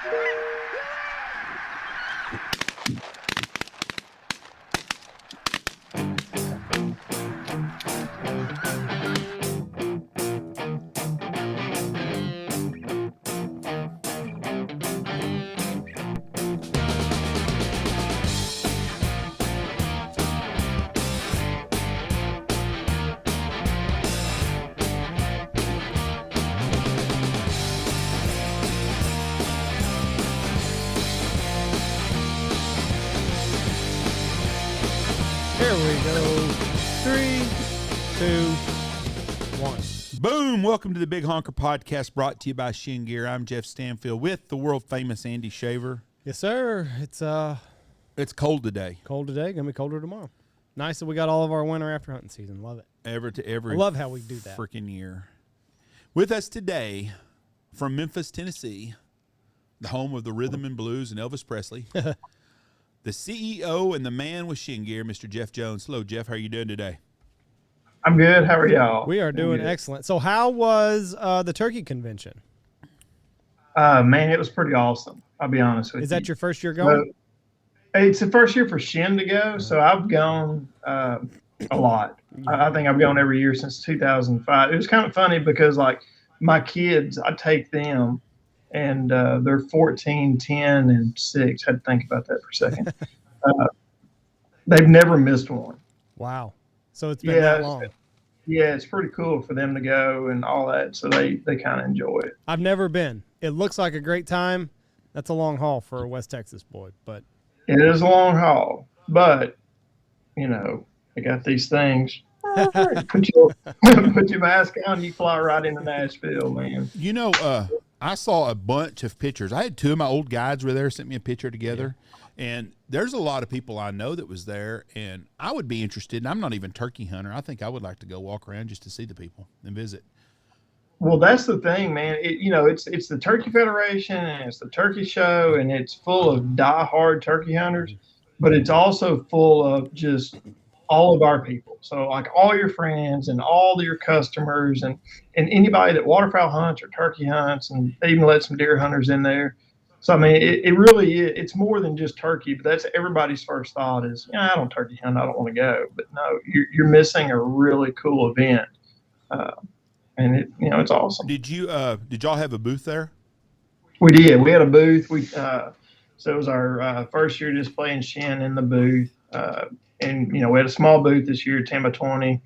Here we go. 3, 2, 1. Boom! Welcome to the Big Honker Podcast, brought to you by Chêne Gear. I'm Jeff Stanfield with the world famous Andy Shaver. Yes, sir. It's cold today. Cold today. Gonna be colder tomorrow. Nice that we got all of our winter after hunting season. Love it. Every I love how we do that. Freaking year. With us today from Memphis, Tennessee, the home of the rhythm and blues and Elvis Presley, the CEO and the man with Chêne Gear, Mr. Jeff Jones. Hello, Jeff. How are you doing today? I'm good. How are y'all? We are doing excellent. So how was the turkey convention? Man, it was pretty awesome. I'll be honest with you. Is that your first year going? It's the first year for Chêne to go, so I've gone a lot. I think I've gone every year since 2005. It was kind of funny because, like, my kids, I take them, and they're 14, 10, and 6. I had to think about that for a second. They've never missed one. Wow. So it's been that long. Yeah, it's pretty cool for them to go and all that, so they kind of enjoy it. I've never been. It looks like a great time. That's a long haul for a West Texas boy, but it is a long haul. But you know, they got these things. Put your mask on, you fly right into Nashville, man. You know, I saw a bunch of pictures. I had two of my old guides were there, sent me a picture together. Yeah. And there's a lot of people I know that was there, and I would be interested. And I'm not even a turkey hunter. I think I would like to go walk around just to see the people and visit. Well, that's the thing, man. It's the Turkey Federation and it's the turkey show, and it's full of diehard turkey hunters, but it's also full of just all of our people. So like all your friends and all your customers and anybody that waterfowl hunts or turkey hunts, and they even let some deer hunters in there. So, I mean, it really is. It's more than just turkey, but that's everybody's first thought is, I don't turkey hunt. I don't want to go. But no, you're missing a really cool event. And it's awesome. Did y'all have a booth there? We did. We had a booth. So it was our first year displaying Chêne in the booth. And, we had a small booth this year, 10 by 20.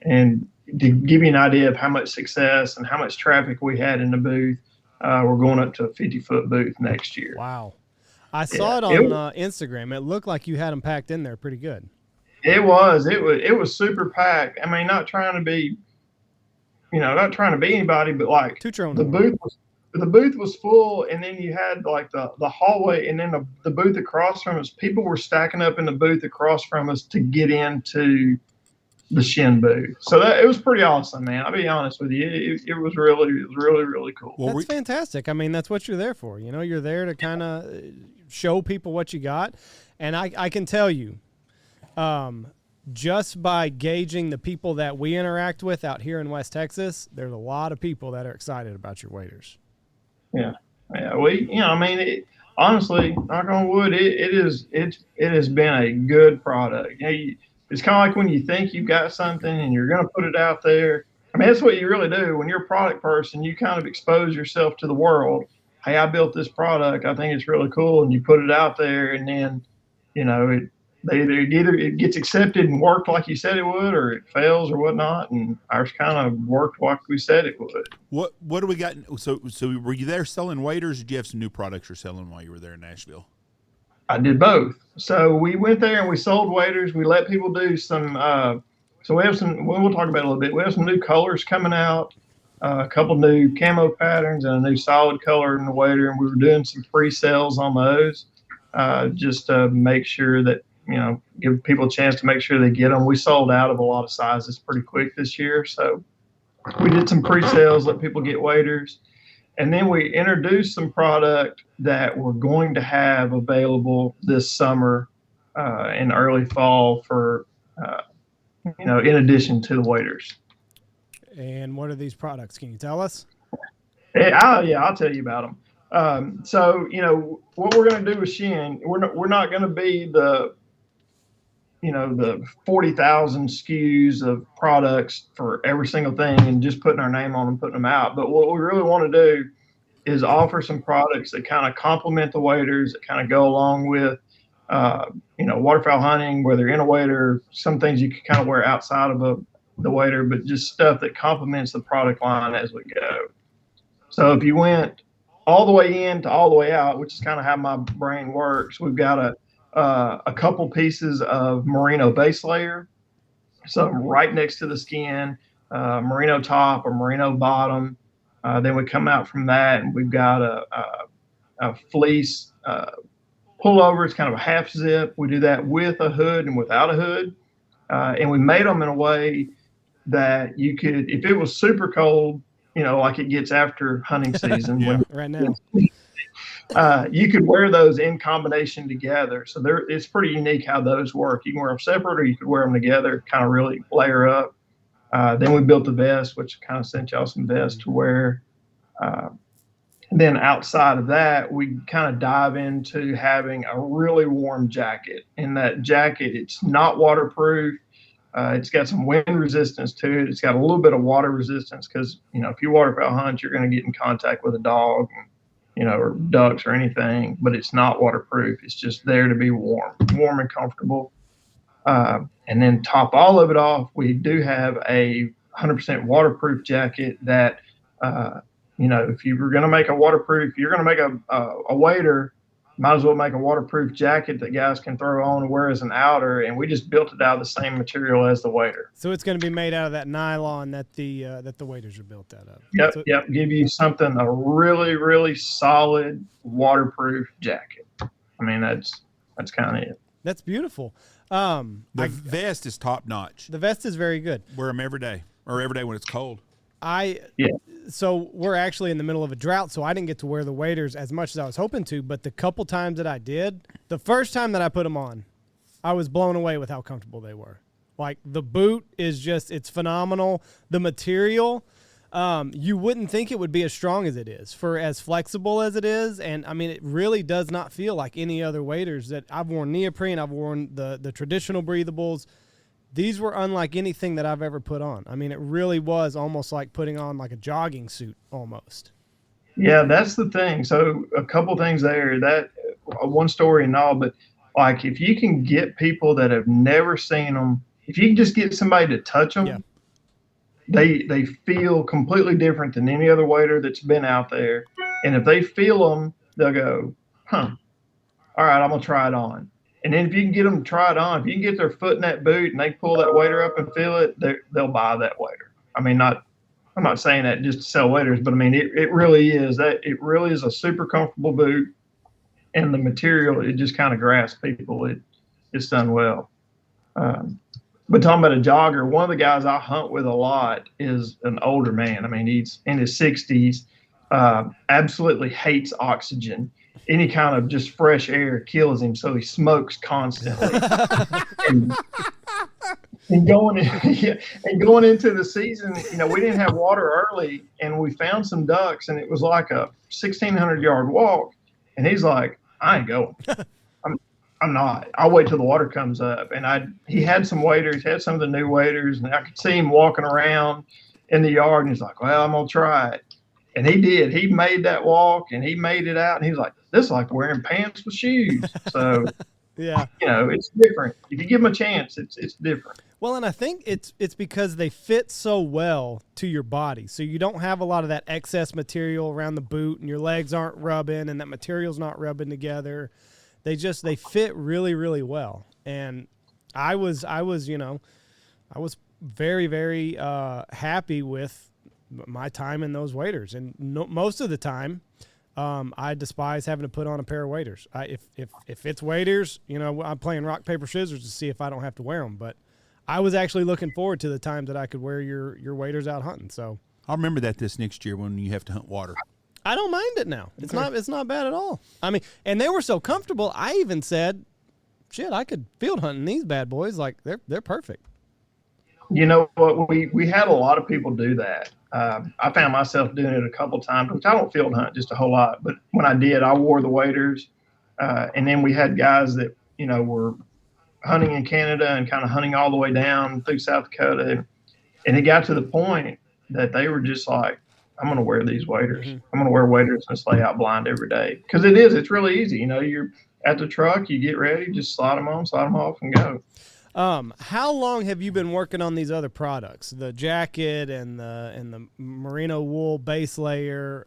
And to give you an idea of how much success and how much traffic we had in the booth, we're going up to a 50-foot booth next year. Wow. I saw it on Instagram. It looked like you had them packed in there pretty good. It was super packed. I mean, not trying to be anybody, but like the booth was full, and then you had like the hallway, and then the booth across from us, people were stacking up in the booth across from us to get into the Chêne booth. So it was pretty awesome, man. I'll be honest with you. It was really, really cool. Well, that's fantastic. I mean, that's what you're there for. You're there to kind of show people what you got. And I can tell you, just by gauging the people that we interact with out here in West Texas, there's a lot of people that are excited about your waders. Yeah. Honestly, knock on wood, it has been a good product. It's kind of like when you think you've got something and you're going to put it out there. I mean, that's what you really do. When you're a product person, you kind of expose yourself to the world. Hey, I built this product. I think it's really cool. And you put it out there, and then, either it gets accepted and worked like you said it would, or it fails or whatnot. And ours kind of worked like we said it would. What do we got? So were you there selling waders, or did you have some new products you're selling while you were there in Nashville? I did both. So we went there and we sold waders. We let people do some. So we have some. We'll talk about it a little bit. We have some new colors coming out, a couple new camo patterns, and a new solid color in the wader. And we were doing some pre-sales on those, just to make sure that give people a chance to make sure they get them. We sold out of a lot of sizes pretty quick this year, so we did some pre-sales, let people get waders. And then we introduced some product that we're going to have available this summer and early fall for, in addition to the waders. And what are these products? Can you tell us? I'll tell you about them. So, what we're going to do with Chêne, we're not going to be the 40,000 SKUs of products for every single thing and just putting our name on them, putting them out. But what we really want to do is offer some products that kind of complement the waders, that kind of go along with, waterfowl hunting, whether you're in a wader, some things you can kind of wear outside of the wader, but just stuff that complements the product line as we go. So if you went all the way in to all the way out, which is kind of how my brain works, we've got a couple pieces of merino base layer, so right next to the skin, merino top or merino bottom. Then we come out from that, and we've got a fleece pullover. It's kind of a half zip. We do that with a hood and without a hood, and we made them in a way that you could, if it was super cold, like it gets after hunting season, Yeah. Right now. you could wear those in combination together. So it's pretty unique how those work. You can wear them separate, or you could wear them together, kind of really layer up. Then we built the vest, which kind of sent y'all some vests to wear. Then outside of that, we kind of dive into having a really warm jacket. In that jacket, it's not waterproof. It's got some wind resistance to it. It's got a little bit of water resistance because, if you waterfowl hunt, you're going to get in contact with a dog, or ducks or anything, but it's not waterproof. It's just there to be warm and comfortable. And then top all of it off, we do have a 100% waterproof jacket that, if you were going to make a waterproof, you're going to make a wader, might as well make a waterproof jacket that guys can throw on and wear as an outer. And we just built it out of the same material as the wader. So it's going to be made out of that nylon that the waders are built out of. Yep. Give you a really, really solid waterproof jacket. I mean, that's kind of it. That's beautiful. The vest is top notch. The vest is very good. Wear them every day, or every day when it's cold. So we're actually in the middle of a drought, so I didn't get to wear the waders as much as I was hoping to, but the couple times that I did, the first time that I put them on, I was blown away with how comfortable they were. Like, the boot is just, it's phenomenal. The material, you wouldn't think it would be as strong as it is, for as flexible as it is. And I mean, it really does not feel like any other waders that I've worn. Neoprene, I've worn the traditional breathables. These were unlike anything that I've ever put on. I mean, it really was almost like putting on like a jogging suit almost. Yeah, that's the thing. So a couple things there, that one story and all, but like if you can get people that have never seen them, if you can just get somebody to touch them, they feel completely different than any other wader that's been out there. And if they feel them, they'll go, all right, I'm going to try it on. And then if you can get them to try it on, if you can get their foot in that boot and they pull that wader up and feel it, they'll buy that wader. I mean, I'm not saying that just to sell waders, but I mean, it really is a super comfortable boot, and the material, it just kind of grasps people. It's done well. But talking about a jogger, one of the guys I hunt with a lot is an older man. I mean, he's in his 60s, absolutely hates oxygen. Any kind of just fresh air kills him, so he smokes constantly. and going into the season, we didn't have water early, and we found some ducks, and it was like a 1,600-yard walk. And he's like, I ain't going. I'm not. I'll wait till the water comes up. And he had some waders, had some of the new waders, and I could see him walking around in the yard, and he's like, well, I'm gonna try it. And he did. He made that walk, and he made it out. And he's like, this is like wearing pants with shoes. So, yeah, it's different. If you give them a chance, it's different. Well, and I think it's because they fit so well to your body. So you don't have a lot of that excess material around the boot, and your legs aren't rubbing, and that material's not rubbing together. They fit really, really well. And I was very, very happy with my time in those waders. And most of the time, I despise having to put on a pair of waders. If it's waders, I'm playing rock, paper, scissors to see if I don't have to wear them. But I was actually looking forward to the times that I could wear your waders out hunting. So I'll remember that this next year when you have to hunt water. I don't mind it now. It's not bad at all. I mean, and they were so comfortable. I even said, shit, I could field hunt in these bad boys. Like they're perfect. You know what? We had a lot of people do that. I found myself doing it a couple times, which I don't field hunt just a whole lot. But when I did, I wore the waders. And then we had guys that, were hunting in Canada and kind of hunting all the way down through South Dakota. And it got to the point that they were just like, I'm going to wear these waders. I'm going to wear waders and lay out blind every day. Because it's really easy. You're at the truck, you get ready, just slide them on, slide them off, and go. How long have you been working on these other products, the jacket and the merino wool base layer?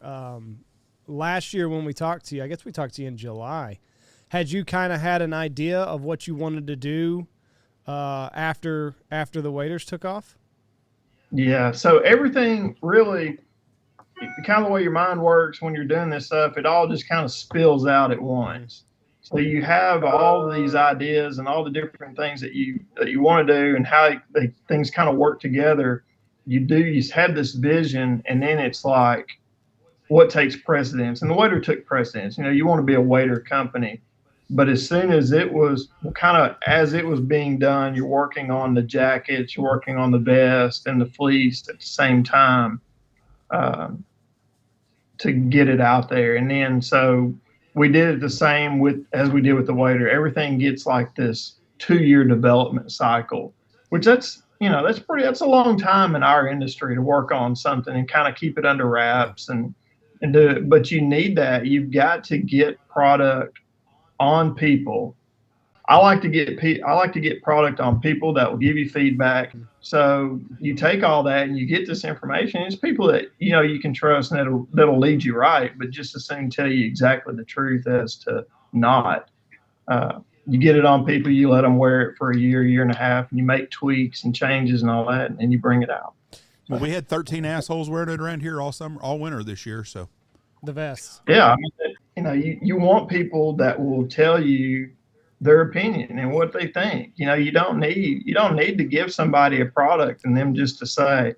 Last year when we talked to you, I guess we talked to you in July. Had you kind of had an idea of what you wanted to do after the waders took off? Yeah. So everything really, kind of the way your mind works when you're doing this stuff, it all just kind of spills out at once. So you have all of these ideas and all the different things that you want to do and how things kind of work together. You have this vision, and then it's like, what takes precedence? And the wader took precedence. You want to be a wader company, but as soon as it was as it was being done, you're working on the jackets, you're working on the vest and the fleece at the same time to get it out there. And then so we did it the same as we did with the wader. Everything gets like this 2-year development cycle, which that's a long time in our industry to work on something and kind of keep it under wraps and do it. But you need that. You've got to get product on people. I like to get product on people that will give you feedback. So you take all that and you get this information. It's people that you can trust and that'll lead you right, but just as soon tell you exactly the truth as to not. You get it on people, you let them wear it for a year and a half, and you make tweaks and changes and all that, and you bring it out. Well, we had 13 assholes wearing it around here all winter this year. So the vests. Yeah, you want people that will tell you their opinion and what they think. You don't need to give somebody a product and them just to say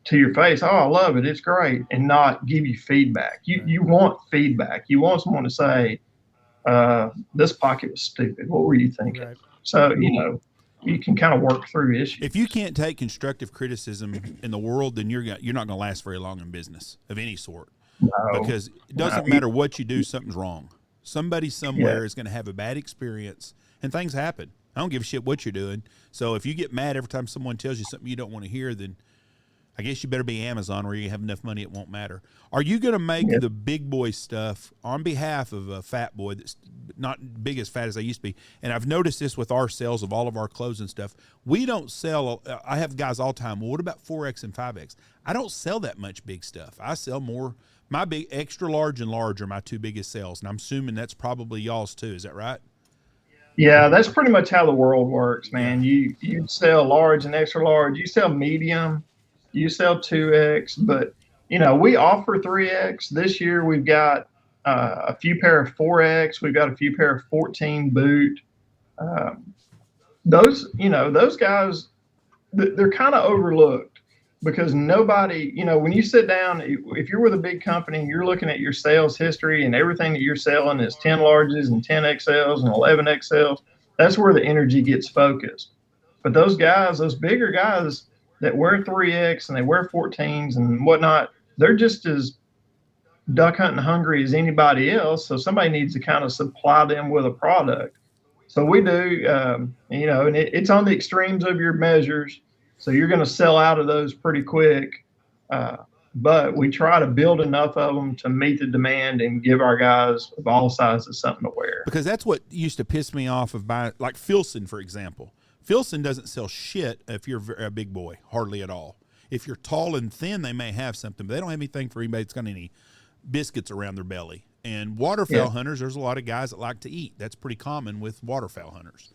to your face, "Oh, I love it, it's great," and not give you feedback. You want feedback. You want someone to say, "This pocket was stupid. What were you thinking?" Right. So you can kind of work through issues. If you can't take constructive criticism in the world, then you're not going to last very long in business of any sort. No, because it doesn't matter what you do, something's wrong. Somebody somewhere is going to have a bad experience, and things happen. I don't give a shit what you're doing. So if you get mad every time someone tells you something you don't want to hear, then I guess you better be Amazon where you have enough money it won't matter. Are you going to make the big boy stuff on behalf of a fat boy that's not big as fat as I used to be? And I've noticed this with our sales of all of our clothes and stuff. We don't sell – I have guys all the time, well, what about 4X and 5X? I don't sell that much big stuff. I sell more – my big extra large and large are my two biggest sales, and I'm assuming that's probably y'all's too. Is that right? Yeah, that's pretty much how the world works, man. You sell large and extra large. You sell medium. You sell 2X, but we offer 3X. This year we've got a few pair of 4X. We've got a few pair of 14 boot. Those guys, they're kind of overlooked because nobody, when you sit down, if you're with a big company and you're looking at your sales history and everything that you're selling is 10 larges and 10 XLs and 11 XLs, that's where the energy gets focused. But those guys, those bigger guys that wear 3X and they wear 14s and whatnot, they're just as duck hunting hungry as anybody else. So somebody needs to kind of supply them with a product. So we do, and it's on the extremes of your measures. So you're going to sell out of those pretty quick. But we try to build enough of them to meet the demand and give our guys of all sizes something to wear. Because that's what used to piss me off of buying, like Filson, for example. Filson doesn't sell shit if you're a big boy, hardly at all. If you're tall and thin, they may have something, but they don't have anything for anybody that's got any biscuits around their belly. And waterfowl hunters, there's a lot of guys that like to eat. That's pretty common with waterfowl hunters.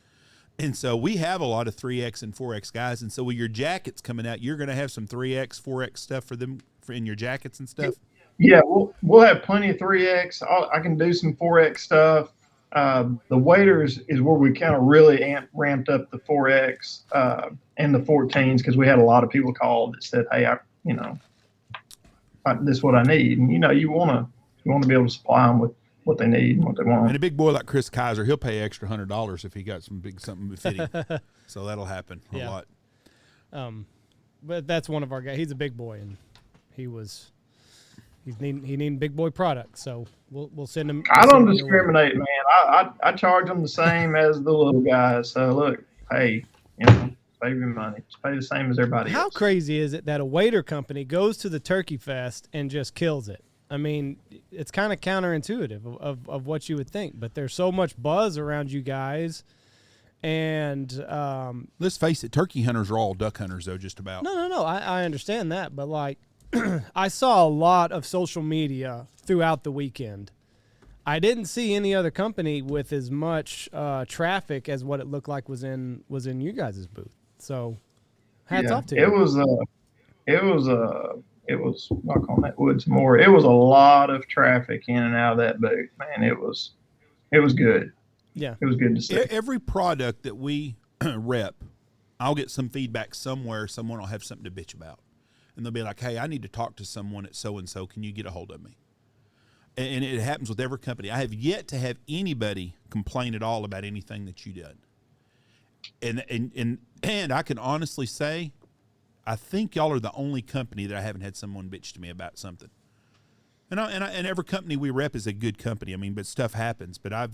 And so we have a lot of 3X and 4X guys. And so with your jackets coming out, you're going to have some 3X, 4X stuff for them in your jackets and stuff? Yeah, we'll have plenty of 3X. I can do some 4X stuff. The waders is where we kind of really ramped up the 4X and the 14s because we had a lot of people call that said, "Hey, this is what I need." And you want to be able to supply them with what they need and what they want. And a big boy like Chris Kaiser, he'll pay extra $100 if he got something fitting. So that'll happen a lot. But that's one of our guys. He's a big boy, and He's needing big boy products, so we'll send him. I don't discriminate, man. I charge them the same as the little guys. So look, hey, save your money. Just pay the same as everybody else. How crazy is it that a waiter company goes to the Turkey Fest and just kills it? I mean, it's kind of counterintuitive of what you would think, but there's so much buzz around you guys. And let's face it, turkey hunters are all duck hunters, though, just about. No. I understand that, but like, I saw a lot of social media throughout the weekend. I didn't see any other company with as much traffic as what it looked like was in you guys' booth. So, hats off to you. It was knock on that wood some more. It was a lot of traffic in and out of that booth, man. It was good. Yeah, it was good to see. Every product that we rep, I'll get some feedback somewhere. Someone will have something to bitch about, and they'll be like, "Hey, I need to talk to someone at so and so. Can you get a hold of me?" And it happens with every company. I have yet to have anybody complain at all about anything that you did. And I can honestly say, I think y'all are the only company that I haven't had someone bitch to me about something. And every company we rep is a good company. I mean, but stuff happens. But I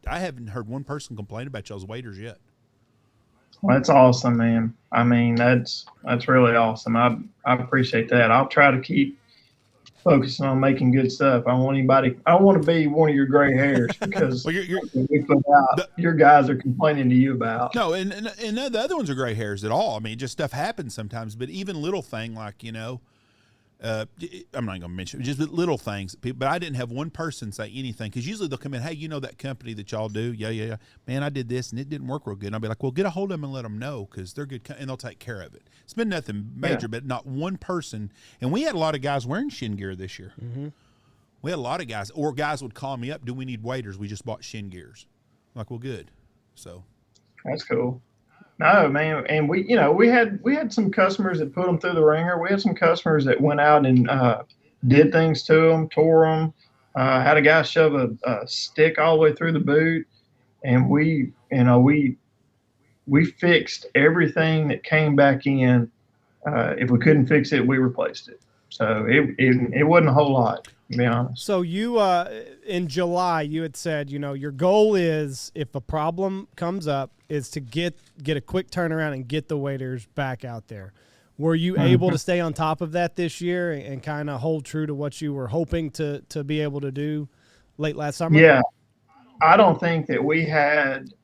haven't heard one person complain about y'all's waiters yet. Well, that's awesome, man. I mean, that's really awesome. I appreciate that. I'll try to keep focusing on making good stuff. I don't want to be one of your gray hairs because well, your guys are complaining to you about. No, and the other ones are gray hairs at all. I mean, just stuff happens sometimes. But even little thing like, I'm not going to mention it, just little things. But I didn't have one person say anything because usually they'll come in, hey, that company that y'all do? Yeah. Man, I did this and it didn't work real good. And I'll be like, well, get a hold of them and let them know because they're good and they'll take care of it. It's been nothing major, but not one person. And we had a lot of guys wearing Chêne Gear this year. Mm-hmm. We had a lot of guys, or guys would call me up, do we need waiters? We just bought Chêne Gears. I'm like, well, good. So that's cool. No, man, and we had some customers that put them through the ringer. We had some customers that went out and did things to them, tore them. Had a guy shove a stick all the way through the boot, and we fixed everything that came back in. If we couldn't fix it, we replaced it. So it wasn't a whole lot, to be honest. So you in July you had said your goal is, if a problem comes up, is to get a quick turnaround and get the waiters back out there. Were you able to stay on top of that this year and kind of hold true to what you were hoping to be able to do late last summer? Yeah, I don't think that we had,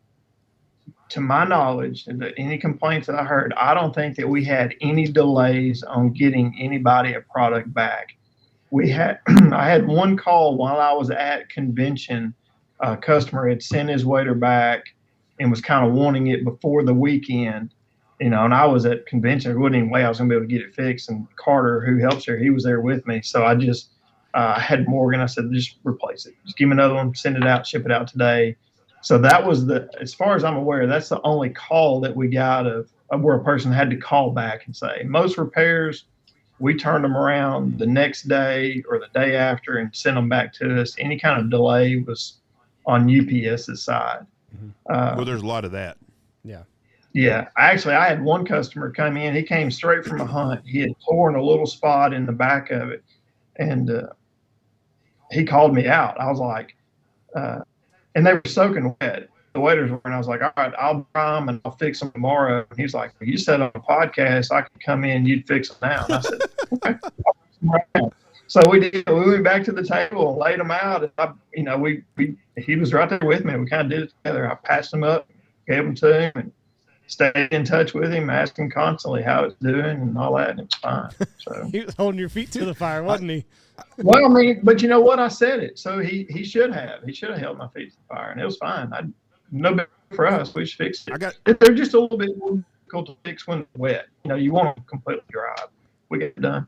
to my knowledge, any complaints that I heard, I don't think that we had any delays on getting anybody a product back. I had one call while I was at convention. A customer had sent his waiter back and was kind of wanting it before the weekend, and I was at convention. There wasn't any way I was going to be able to get it fixed. And Carter, who helps her, he was there with me. So I just had Morgan. I said, just replace it. Just give me another one, send it out, ship it out today. So that was as far as I'm aware, that's the only call that we got of where a person had to call back and say. Most repairs, we turned them around the next day or the day after and sent them back to us. Any kind of delay was on UPS's side. Well, there's a lot of that. Yeah. Yeah. I had one customer come in. He came straight from a hunt. He had torn a little spot in the back of it. And he called me out. I was like, and they were soaking wet. The waiters were, and I was like, all right, I'll dry them and I'll fix them tomorrow. And he's like, you said on a podcast I could come in, you'd fix them now. And I said, okay. So we did. We went back to the table and laid them out. And he was right there with me. We kind of did it together. I passed them up, gave them to him, and stayed in touch with him, asked him constantly how it's doing and all that, and it's fine. So he was holding your feet to the fire, wasn't he? Well, I mean, but you know what? I said it, so he should have. He should have held my feet to the fire, and it was fine. No big for us. We should fix it. They're just a little bit more difficult to fix when they're wet. You want them completely dry. We get it done.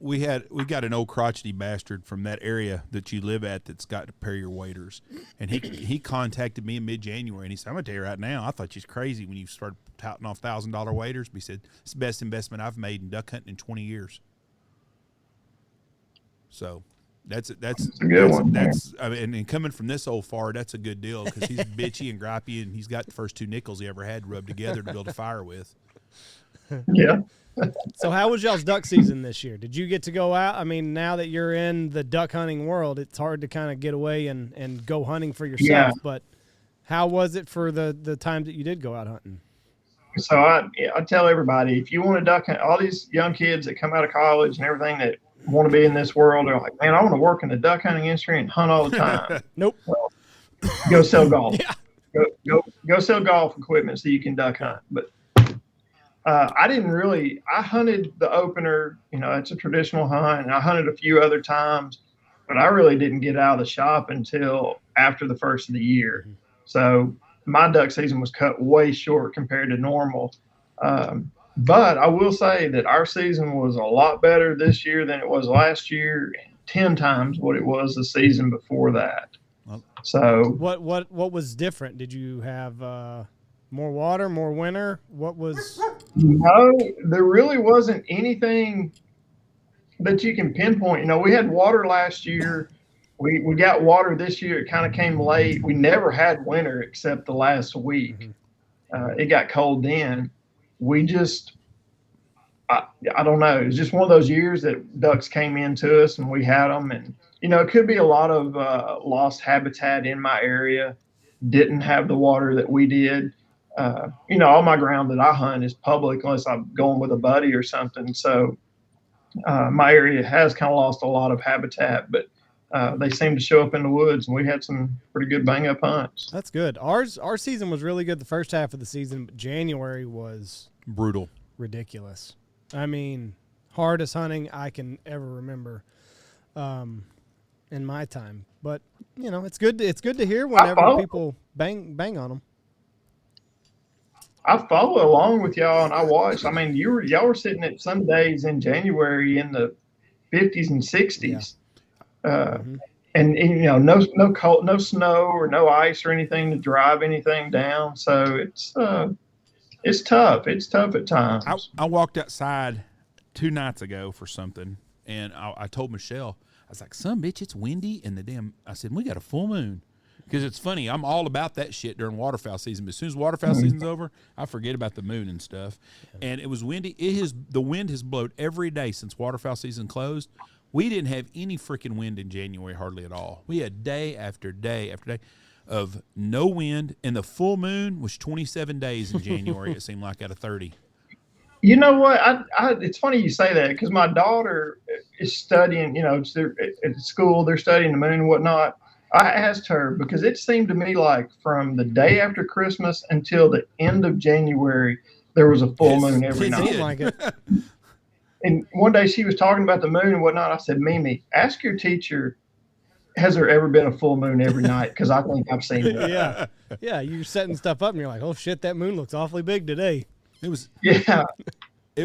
We got an old crotchety bastard from that area that you live at that's got to pair your waiters, and he contacted me in mid-January, and he said, I'm gonna tell you right now, I thought you was crazy when you started touting off $1,000 waiters, but he said it's the best investment I've made in duck hunting in 20 years. So that's a good one. I mean, and coming from this old fart, that's a good deal because he's bitchy and gripey, and he's got the first 2 nickels he ever had rubbed together to build a fire with. Yeah. So how was y'all's duck season this year? Did you get to go out? I mean, now that you're in the duck hunting world, it's hard to kind of get away and go hunting for yourself. Yeah. But how was it for the times that you did go out hunting? So I tell everybody, if you want to duck hunt, all these young kids that come out of college and everything that want to be in this world, they're like, man, I want to work in the duck hunting industry and hunt all the time. Nope. Well, go sell golf. Yeah. Go sell golf equipment so you can duck hunt. But I didn't really. I hunted the opener. You know, it's a traditional hunt, and I hunted a few other times, but I really didn't get out of the shop until after the first of the year. So my duck season was cut way short compared to normal. But I will say that our season was a lot better this year than it was last year, and 10 times what it was the season before that. So what was different? Did you have more water, more winter? What was? No, there really wasn't anything that you can pinpoint. You know, we had water last year. We got water this year. It kind of came late. We never had winter except the last week. It got cold then. We just, I don't know. It was just one of those years that ducks came into us and we had them. And, you know, it could be a lot of lost habitat in my area. Didn't have the water that we did. You know, all my ground that I hunt is public unless I'm going with a buddy or something. So my area has kind of lost a lot of habitat, but they seem to show up in the woods, and we had some pretty good bang-up hunts. That's good. Our season was really good the first half of the season, but January was brutal, ridiculous. I mean, hardest hunting I can ever remember in my time. But you know, it's good to hear whenever people bang on them. I follow along with y'all, and I watch. I mean, y'all were sitting at some days in January in the 50s and 60s. Yeah. And you know, no cold, no snow or no ice or anything to drive anything down. So it's tough. It's tough at times. I walked outside 2 nights ago for something, and I told Michelle, I was like, "Son, bitch, it's windy, and I said, we got a full moon." Because it's funny, I'm all about that shit during waterfowl season. But as soon as waterfowl season's over, I forget about the moon and stuff. Yeah. And it was windy. The wind has blowed every day since waterfowl season closed. We didn't have any freaking wind in January, hardly at all. We had day after day after day of no wind, and the full moon was 27 days in January, it seemed like, out of 30. You know what? It's funny you say that because my daughter is studying, you know, at school, they're studying the moon and whatnot. I asked her because it seemed to me like from the day after Christmas until the end of January, there was a full moon every night. Like it. And one day she was talking about the moon and whatnot. I said, Mimi, ask your teacher, has there ever been a full moon every night? Because I think I've seen it. Yeah. Yeah, you're setting stuff up and you're like, oh shit, that moon looks awfully big today. It was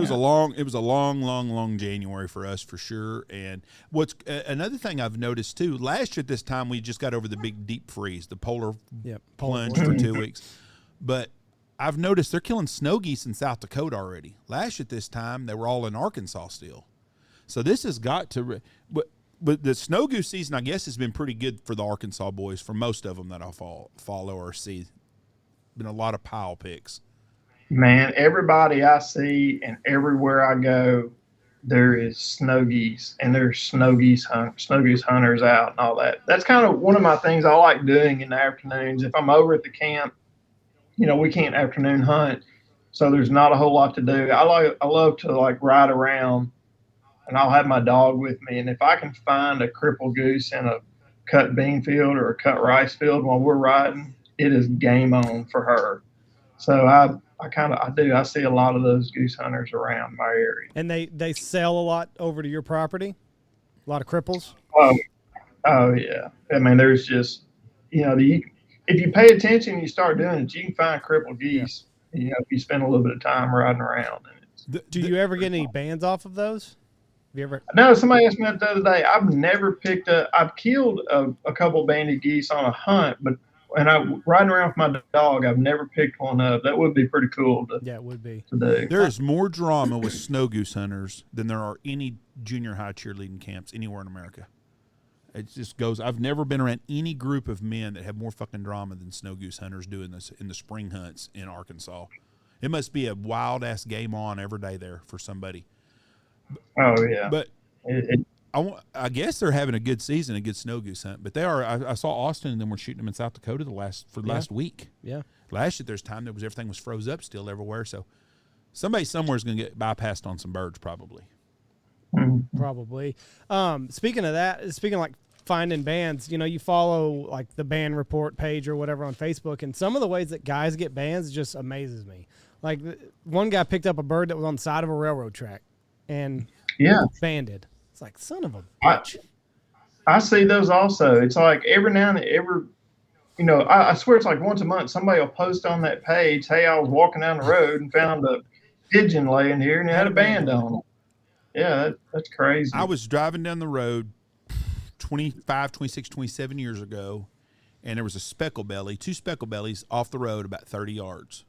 a long January for us for sure. And what's another thing I've noticed too, last year at this time we just got over the big deep freeze, the polar plunge for 2 weeks. But I've noticed they're killing snow geese in South Dakota already. Last year at this time they were all in Arkansas still. So this has got to but the snow goose season I guess has been pretty good for the Arkansas boys, for most of them that I follow or see. Been a lot of pile picks. Man, everybody I see and everywhere I go, there is snow geese, and there's snow goose hunters out and all that. That's kind of one of my things I like doing in the afternoons. If I'm over at the camp, you know, we can't afternoon hunt, so there's not a whole lot to do. I love to like ride around, and I'll have my dog with me. And if I can find a crippled goose in a cut bean field or a cut rice field while we're riding, it is game on for her. So I see a lot of those goose hunters around my area. And they sell a lot over to your property? A lot of cripples? Oh yeah. I mean, there's just, you know, if you pay attention and you start doing it, you can find crippled geese, you know, if you spend a little bit of time riding around. Do you ever get any bands off of those? Have you ever? No, somebody asked me that the other day. I've killed a couple banded geese on a hunt, but and I'm riding around with my dog, I've never picked one up. That would be pretty cool it would be. To do. There is more drama with snow goose hunters than there are any junior high cheerleading camps anywhere in America. It just goes. I've never been around any group of men that have more fucking drama than snow goose hunters doing this in the spring hunts in Arkansas. It must be a wild ass game on every day there for somebody. Oh yeah. But It, I guess they're having a good season, a good snow goose hunt. But they are. I saw Austin and then we're shooting them in South Dakota last week. Yeah. Last year there's time everything was froze up still everywhere. So somebody somewhere is going to get bypassed on some birds probably. Probably. Speaking of that, speaking of like finding bands, you follow like the band report page or whatever on Facebook, and some of the ways that guys get bands just amazes me. Like one guy picked up a bird that was on the side of a railroad track and banded. It's like, son of a bitch. I see those also. It's like every now and then, I swear it's like once a month somebody will post on that page, hey, I was walking down the road and found a pigeon laying here and it had a band on it. Yeah, that's crazy. I was driving down the road 25, 26, 27 years ago, and there was a speckle belly, 2 speckle bellies off the road about 30 yards,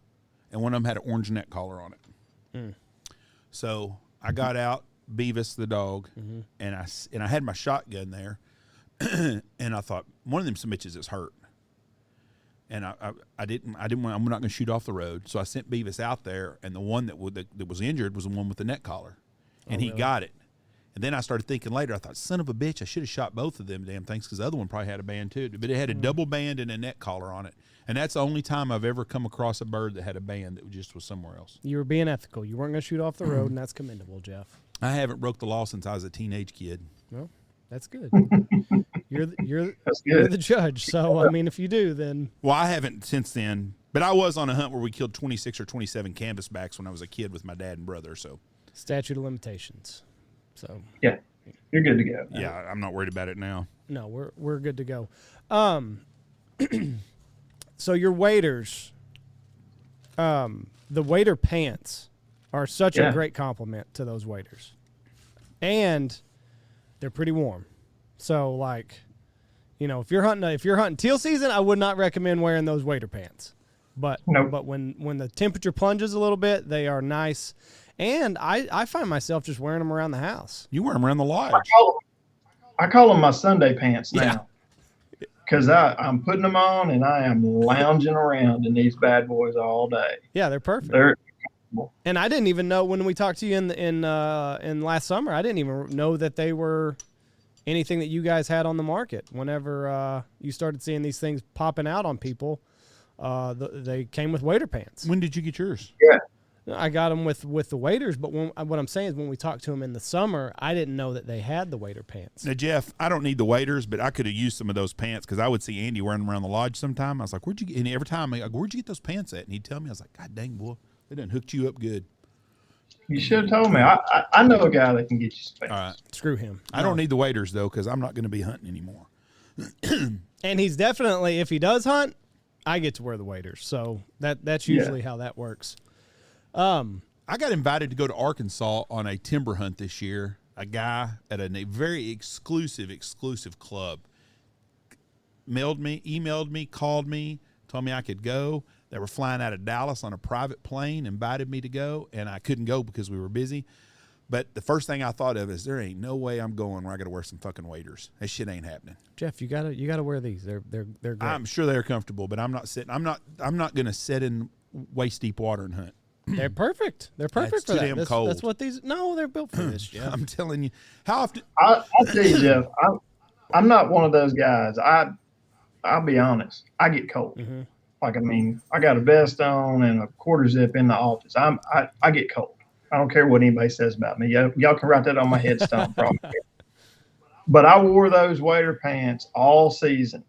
and one of them had an orange neck collar on it. So I got out, Beavis the dog, and I had my shotgun there, and I thought one of them some bitches is hurt, and I didn't want, I'm not going to shoot off the road, so I sent Beavis out there, and the one that was injured was the one with the neck collar. And he got it. And then I started thinking later, I thought, son of a bitch, I should have shot both of them damn things because the other one probably had a band too. But it had a double band and a neck collar on it. And that's the only time I've ever come across a bird that had a band that just was somewhere else. You were being ethical. You weren't going to shoot off the road, and that's commendable, Jeff. I haven't broke the law since I was a teenage kid. Well, that's good. You're the judge. So, I mean, if you do, then... Well, I haven't since then. But I was on a hunt where we killed 26 or 27 canvasbacks when I was a kid with my dad and brother, so... Statute of limitations. So yeah, you're good to go. Yeah, I'm not worried about it now. No, we're good to go. So your waders, the wader pants are such a great compliment to those waders, and they're pretty warm. So like, if you're hunting teal season, I would not recommend wearing those wader pants. But but when the temperature plunges a little bit, they are nice. And I find myself just wearing them around the house. You wear them around the lodge. I call them my Sunday pants now. Because I'm putting them on and I am lounging around in these bad boys all day. Yeah, they're perfect. They're and I didn't even know when we talked to you in last summer, I didn't even know that they were anything that you guys had on the market. Whenever you started seeing these things popping out on people, they came with wader pants. When did you get yours? Yeah. I got them with the waders, but what I'm saying is when we talked to them in the summer, I didn't know that they had the wader pants. Now, Jeff, I don't need the waders, but I could have used some of those pants because I would see Andy wearing them around the lodge sometime. I was like, and every time, where'd you get those pants at? And he'd tell me, I was like, God dang, boy, they done hooked you up good. You should have told me. I know a guy that can get you some pants. All right. Screw him. I don't need the waders, though, because I'm not going to be hunting anymore. And he's definitely, if he does hunt, I get to wear the waders. So that's usually how that works. I got invited to go to Arkansas on a timber hunt this year. A guy at a very exclusive club emailed me, called me, told me I could go. They were flying out of Dallas on a private plane, invited me to go, and I couldn't go because we were busy. But the first thing I thought of is there ain't no way I'm going where I got to wear some fucking waders. That shit ain't happening. Jeff, you gotta wear these. They're great. I'm sure they're comfortable, but I'm not going to sit in waist deep water and hunt. They're perfect. They're perfect for that. Damn cold. That's what these. No, they're built for this, Jeff. I'm telling you. How often? I'll tell you, Jeff. I'm not one of those guys. I'll be honest. I get cold. Mm-hmm. Like, I mean, I got a vest on and a quarter zip in the office. I get cold. I don't care what anybody says about me. Y'all can write that on my headstone. Probably. But I wore those wader pants all season.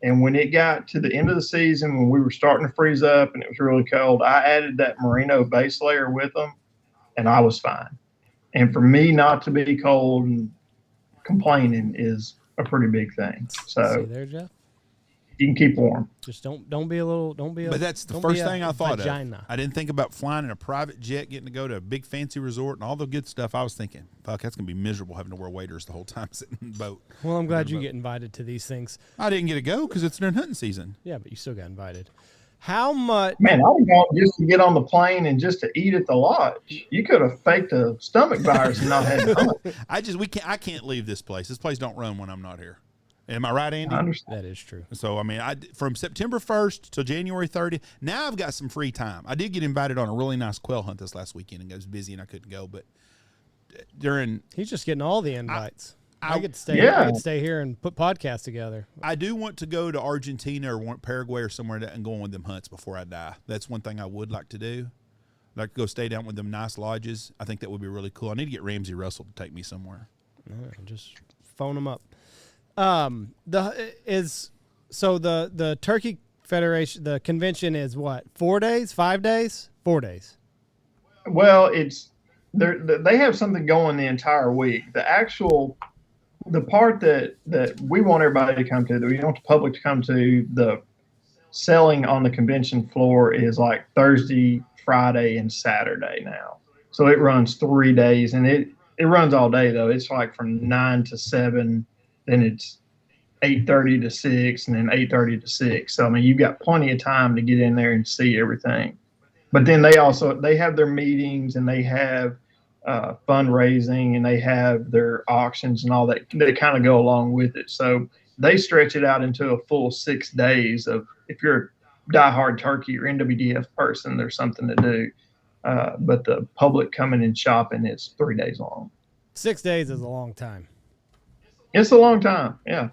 And when it got to the end of the season, when we were starting to freeze up and it was really cold, I added that merino base layer with them, and I was fine. And for me not to be cold and complaining is a pretty big thing. So see there, Jeff? You can keep warm. Just don't be a little. But that's the first thing I thought vagina. of. I didn't think about flying in a private jet, getting to go to a big fancy resort, and all the good stuff. I was thinking, fuck, that's gonna be miserable having to wear waders the whole time sitting in the boat. Well, I'm glad you get invited to these things. I didn't get to go because it's during hunting season. Yeah, but you still got invited. How much? Man, I was going just to get on the plane and just to eat at the lodge. You could have faked a stomach virus and not had to hunt. I can't leave this place. This place don't run when I'm not here. Am I right, Andy? I understand. That is true. So, I mean, from September 1st till January 30th, now I've got some free time. I did get invited on a really nice quail hunt this last weekend, and I was busy and I couldn't go. But he's just getting all the invites. I could stay. Yeah. I could stay here and put podcasts together. I do want to go to Argentina or Paraguay or somewhere and go on with them hunts before I die. That's one thing I would like to do. I'd like to go stay down with them nice lodges. I think that would be really cool. I need to get Ramsey Russell to take me somewhere. Just phone them up. The Turkey Federation, the convention is what? 4 days? 5 days? 4 days. Well, they have something going the entire week. The part that we want everybody to come to, that we want the public to come to, the selling on the convention floor is like Thursday, Friday, and Saturday now. So it runs 3 days, and it runs all day though. It's like from 9 to 7, then it's 8:30 to 6, and then 8:30 to 6. So I mean, you've got plenty of time to get in there and see everything. But then they have their meetings, and they have fundraising, and they have their auctions and all that kind of go along with it. So they stretch it out into a full 6 days of, if you're a diehard turkey or NWDF person, there's something to do. But the public coming and shopping is 3 days long. 6 days is a long time. It's a long time. Yeah.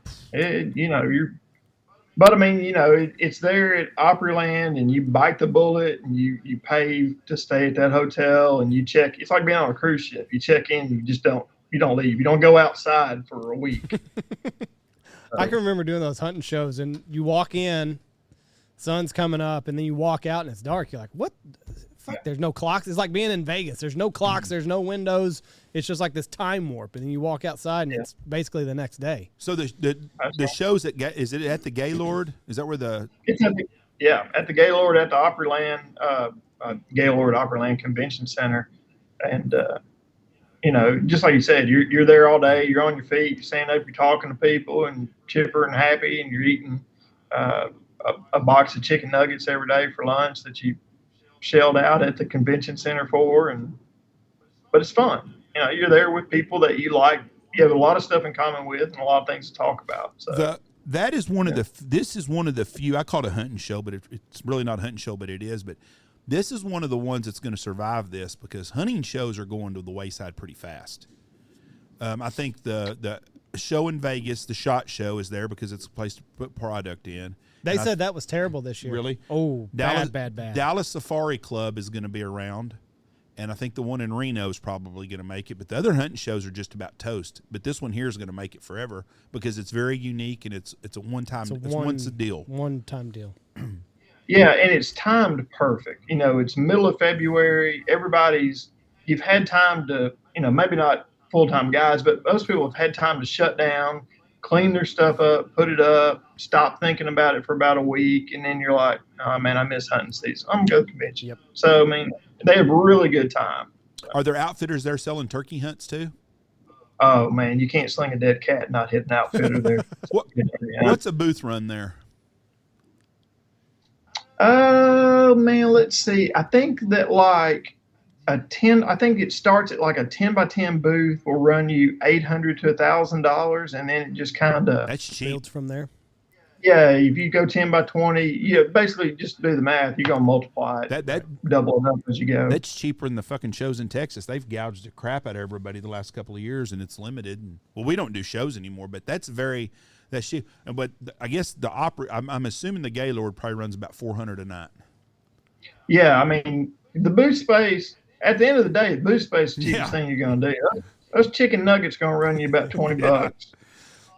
But I mean, it's there at Opryland, and you bite the bullet, and you pay to stay at that hotel, and you check. It's like being on a cruise ship. You check in, you don't leave. You don't go outside for a week. I can remember doing those hunting shows, and you walk in, sun's coming up, and then you walk out and it's dark. You're like, what? Fuck, there's no clocks. It's like being in Vegas. There's no clocks. There's no windows. It's just like this time warp. And then you walk outside, and it's basically the next day. So the shows is it at the Gaylord? Is that where it's at the Gaylord at the Opryland, Gaylord Opryland Convention Center. And, just like you said, you're there all day. You're on your feet. You're standing up. You're talking to people and chipper and happy. And you're eating a box of chicken nuggets every day for lunch that you shelled out at the convention center for. But it's fun. You're there with people that you like. You have a lot of stuff in common with, and a lot of things to talk about. So that is one of the. This is one of the few. I call it a hunting show, but it's really not a hunting show, but it is. But this is one of the ones that's going to survive this, because hunting shows are going to the wayside pretty fast. I think the show in Vegas, the SHOT Show, is there because it's a place to put product in. They said that was terrible this year. Really? Oh, bad. Dallas Safari Club is going to be around. And I think the one in Reno is probably going to make it. But the other hunting shows are just about toast. But this one here is going to make it forever because it's very unique, and it's a one-time deal. One-time deal. Yeah, and it's timed perfect. It's middle of February. You've had time to, maybe not full-time guys, but most people have had time to shut down, clean their stuff up, put it up, stop thinking about it for about a week, and then you're like, oh, man, I miss hunting season. I'm going to go to the convention. Yep. So, I mean, they have a really good time. Are there outfitters there selling turkey hunts too? Oh, man, you can't sling a dead cat and not hit an outfitter there. What's a booth run there? Oh, man, let's see. I think that I think it starts at like a 10 by 10 booth will run you $800 to $1,000, and then it just kind of that's cheap builds from there. Yeah, if you go 10 by 20, basically just do the math. You're gonna multiply it, double it up as you go. That's cheaper than the fucking shows in Texas. They've gouged the crap out of everybody the last couple of years, and it's limited. And, we don't do shows anymore, but that's cheap. But I guess I'm assuming the Gaylord probably runs about $400 a night. Yeah, I mean the booth space. At the end of the day, the booth space is the cheapest thing you're gonna do. Those chicken nuggets gonna run you about $20.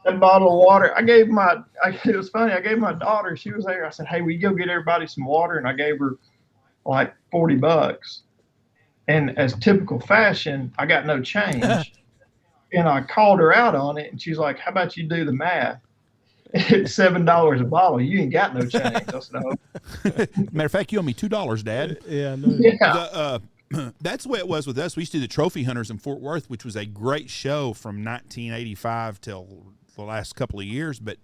That bottle of water, it was funny. I gave my daughter, she was there. I said, hey, will you go get everybody some water? And I gave her like $40. And as typical fashion, I got no change. And I called her out on it. And she's like, how about you do the math? It's $7 a bottle. You ain't got no change. I said, no. Matter of fact, you owe me $2, Dad. Yeah. No. That's the way it was with us. We used to do the Trophy Hunters in Fort Worth, which was a great show from 1985 till the last couple of years. But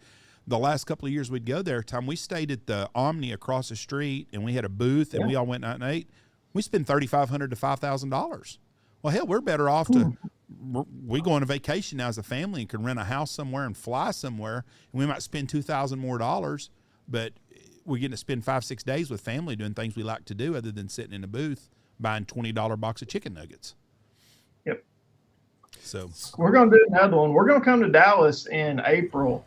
the last couple of years we'd go there, we stayed at the Omni across the street, and we had a booth, and we all went out and ate. We spent $3,500 to $5,000. Well, hell, we're better off to we go on a vacation now as a family and can rent a house somewhere and fly somewhere, and we might spend $2,000 more, but we're getting to spend 5-6 days with family doing things we like to do other than sitting in a booth buying $20 box of chicken nuggets. Yep. So we're going to do another one. We're going to come to Dallas in April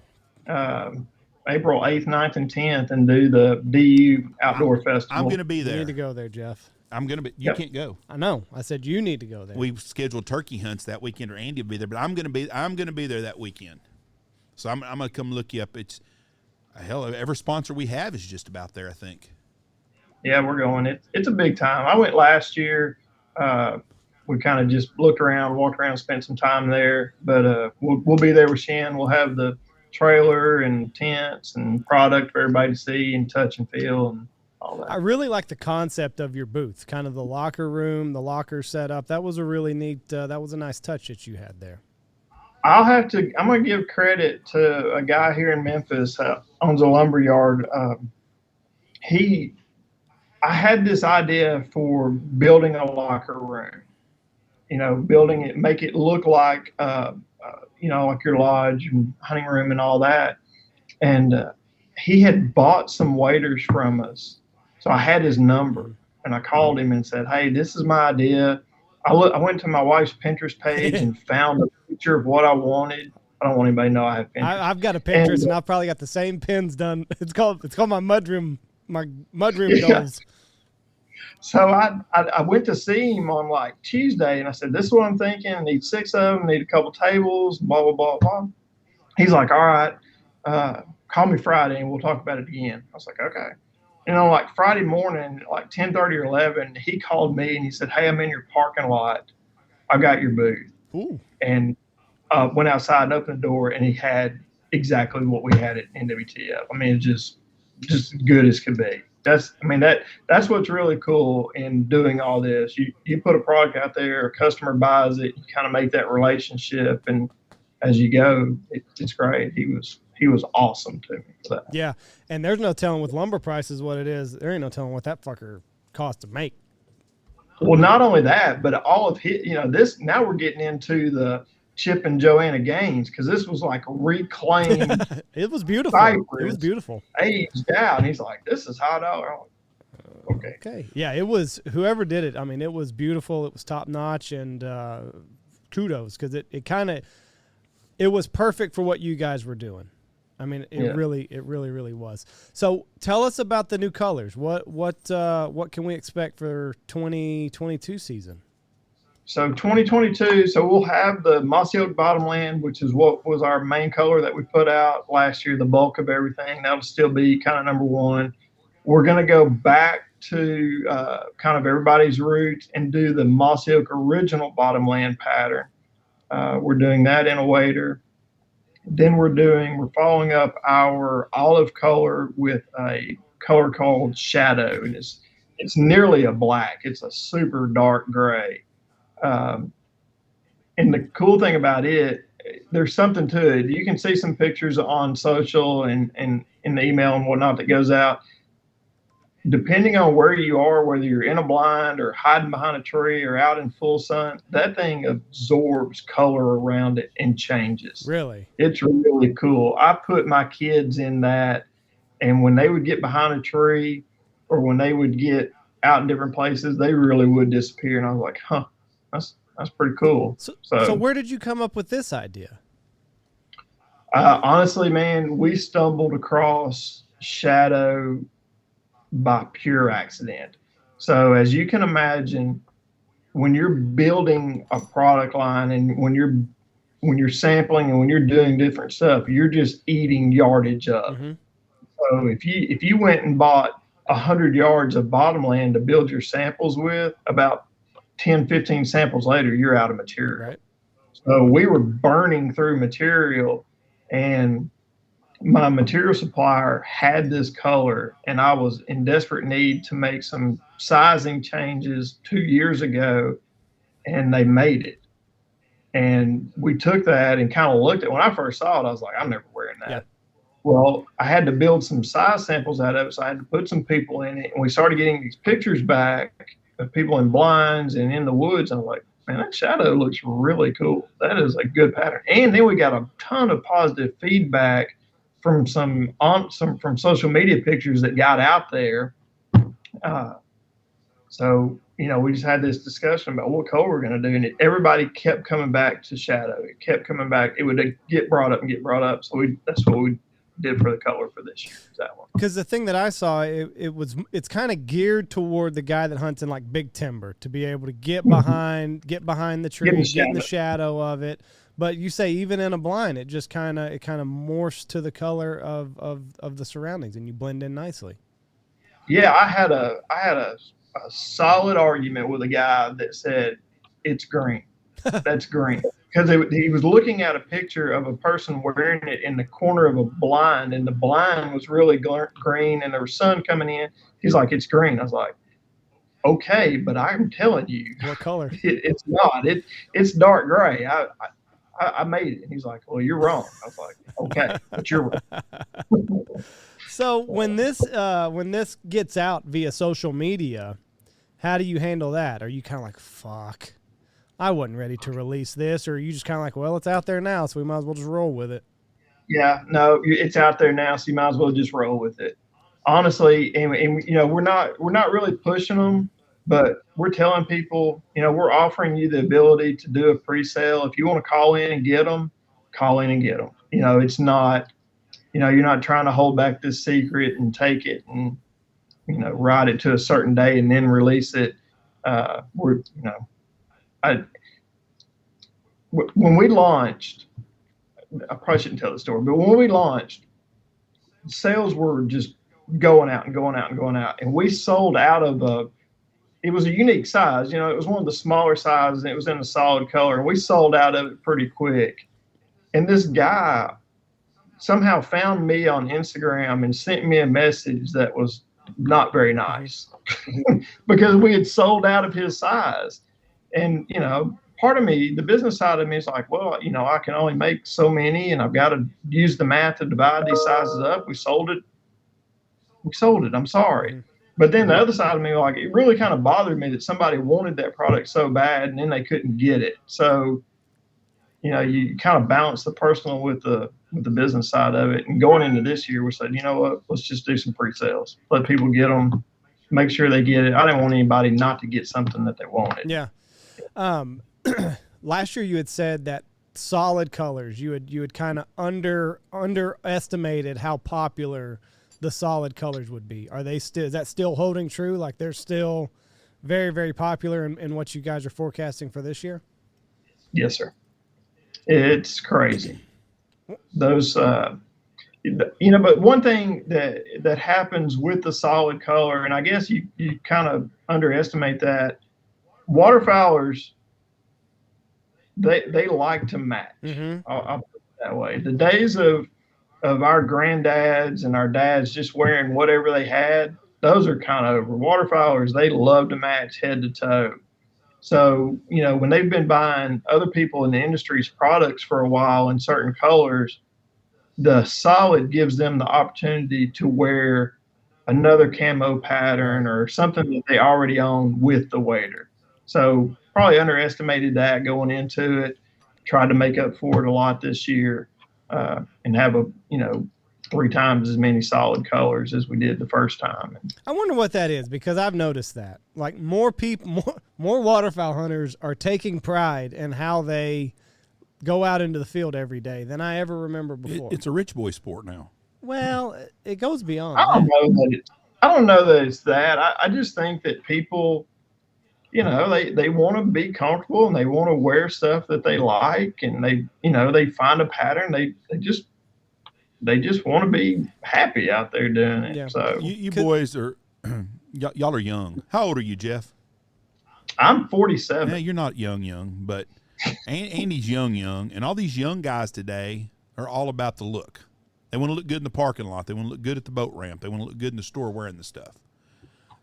8th, 9th, and 10th and do the DU Outdoor Festival. I'm going to be there. You need to go there, Jeff. I'm going to be. You can't go. I know. I said you need to go there. We've scheduled turkey hunts that weekend, or Andy will be there, but I'm going to be there that weekend. So I'm going to come look you up. It's hell, every sponsor we have is just about there, I think. Yeah, we're going. It's a big time. I went last year. We kind of just looked around, walked around, spent some time there. But we'll be there with Shen. We'll have the trailer and tents and product for everybody to see and touch and feel and all that. I really like the concept of your booth, kind of the locker room, the locker setup. That was a really neat. That was a nice touch that you had there. I'm going to give credit to a guy here in Memphis, owns a lumber yard. I had this idea for building a locker room, building it, make it look like, like your lodge and hunting room and all that. And he had bought some waders from us. So I had his number and I called him and said, hey, this is my idea. I went to my wife's Pinterest page and found a picture of what I wanted. I don't want anybody to know I have Pinterest. I've got a Pinterest and I've probably got the same pins done. It's called my mudroom goals. So I went to see him on like Tuesday and I said, this is what I'm thinking. I need 6 of them, need a couple tables, blah, blah, blah, blah. He's like, all right, call me Friday and we'll talk about it again. I was like, okay. Like Friday morning, like 10:30 or 11, he called me and he said, hey, I'm in your parking lot. I got your booth. Ooh. And went outside and opened the door and he had exactly what we had at NWTF. I mean, it's just good as could be. That's what's really cool in doing all this. You put a product out there, a customer buys it, you kind of make that relationship, and as you go, it's great. He was awesome to me for that. Yeah, and there's no telling with lumber prices what it is. There ain't no telling what that fucker cost to make. Well, not only that, but all of his, this, now we're getting into the Chip and Joanna Gaines, because this was like reclaimed. It was beautiful. It was beautiful. Aged out. And he's like, this is high dollar. Like, okay. Yeah, it was, whoever did it, I mean, it was beautiful. It was top notch, and kudos, because it was perfect for what you guys were doing. I mean, it really was. So tell us about the new colors. What can we expect for 2022 season? So 2022, we'll have the mossy oak bottomland, which is what was our main color that we put out last year, the bulk of everything. That'll still be kind of number one. We're going to go back to kind of everybody's roots and do the mossy oak original bottomland pattern. We're doing that in a wader. Then we're following up our olive color with a color called shadow, and it's nearly a black. It's a super dark gray. And the cool thing about it, there's something to it. You can see some pictures on social and in the email and whatnot that goes out. Depending on where you are, whether you're in a blind or hiding behind a tree or out in full sun, that thing absorbs color around it and changes. Really? It's really cool. I put my kids in that, and when they would get behind a tree or when they would get out in different places, they really would disappear. And I was like, huh, that's pretty cool. So where did you come up with this idea? Honestly, man, we stumbled across shadow by pure accident. So as you can imagine, when you're building a product line and when you're sampling and when you're doing different stuff, you're just eating yardage up. Mm-hmm. So if you went and bought 100 yards of bottomland to build your samples with, about 10, 15 samples later, you're out of material. Right. So we were burning through material, and my material supplier had this color, and I was in desperate need to make some sizing changes 2 years ago, and they made it. And we took that and kind of looked at it. When I first saw it, I was like, I'm never wearing that. Yeah. Well, I had to build some size samples out of it, so I had to put some people in it, and we started getting these pictures back of people in blinds and in the woods. And I'm like, man, that shadow looks really cool. That is a good pattern. And then we got a ton of positive feedback from some from social media pictures that got out there. So, we just had this discussion about what color we're going to do, and everybody kept coming back to shadow. It kept coming back. It would get brought up and get brought up. So that's what we did for the color for this year. That one. Because the thing that I saw, it's kind of geared toward the guy that hunts in like big timber to be able to get behind the tree, get in the shadow of it. But you say even in a blind, it just kind of morphs to the color of the surroundings, and you blend in nicely. Yeah, I had a solid argument with a guy that said it's green. That's green. Because he was looking at a picture of a person wearing it in the corner of a blind, and the blind was really green, and there was sun coming in. He's like, it's green. I was like, okay, but I'm telling you. What color? It's not. It's dark gray. I made it. He's like, well, you're wrong. I was like, okay, but you're wrong. So when this gets out via social media, how do you handle that? Are you kind of like, fuck, I wasn't ready to release this, or are you just kind of like, well, it's out there now, so we might as well just roll with it? Yeah, no, it's out there now, so you might as well just roll with it. Honestly, and we're not really pushing them, but we're telling people, we're offering you the ability to do a pre-sale. If you want to call in and get them, call in and get them. It's not, you're not trying to hold back this secret and take it and, ride it to a certain day and then release it. When we launched, I probably shouldn't tell the story, but when we launched, sales were just going out and going out and going out. And we sold out of it was a unique size. It was one of the smaller sizes, and it was in a solid color. And we sold out of it pretty quick. And this guy somehow found me on Instagram and sent me a message that was not very nice because we had sold out of his size. And, part of me, the business side of me is like, well, I can only make so many, and I've got to use the math to divide these sizes up. We sold it. I'm sorry. But then the other side of me, like, it really kind of bothered me that somebody wanted that product so bad and then they couldn't get it. So, you kind of balance the personal with the business side of it. And going into this year, we said, you know what, let's just do some pre-sales. Let people get them, make sure they get it. I didn't want anybody not to get something that they wanted. Yeah. Last year you had said that solid colors, you had kind of underestimated how popular the solid colors would be. Is that still holding true? Like they're still very, very popular in what you guys are forecasting for this year? Yes, sir. It's crazy. Those, but one thing that happens with the solid color, and I guess you kind of underestimate that, waterfowlers, they like to match. Mm-hmm. I'll put it that way. The days of our granddads and our dads just wearing whatever they had, those are kind of over. Waterfowlers, they love to match head to toe. So, when they've been buying other people in the industry's products for a while in certain colors, the solid gives them the opportunity to wear another camo pattern or something that they already own with the wader. So probably underestimated that going into it, tried to make up for it a lot this year, and have 3 times as many solid colors as we did the first time. I wonder what that is, because I've noticed that like more waterfowl hunters are taking pride in how they go out into the field every day than I ever remember before. It's a rich boy sport now. Well, it goes beyond. I don't know that it's that. I just think that people, they want to be comfortable and they want to wear stuff that they like, and they find a pattern. They just want to be happy out there doing it. Yeah. So you boys are, y'all are young. How old are you, Jeff? I'm 47. Yeah, you're not young, but Andy's young, and all these young guys today are all about the look. They want to look good in the parking lot. They want to look good at the boat ramp. They want to look good in the store wearing the stuff.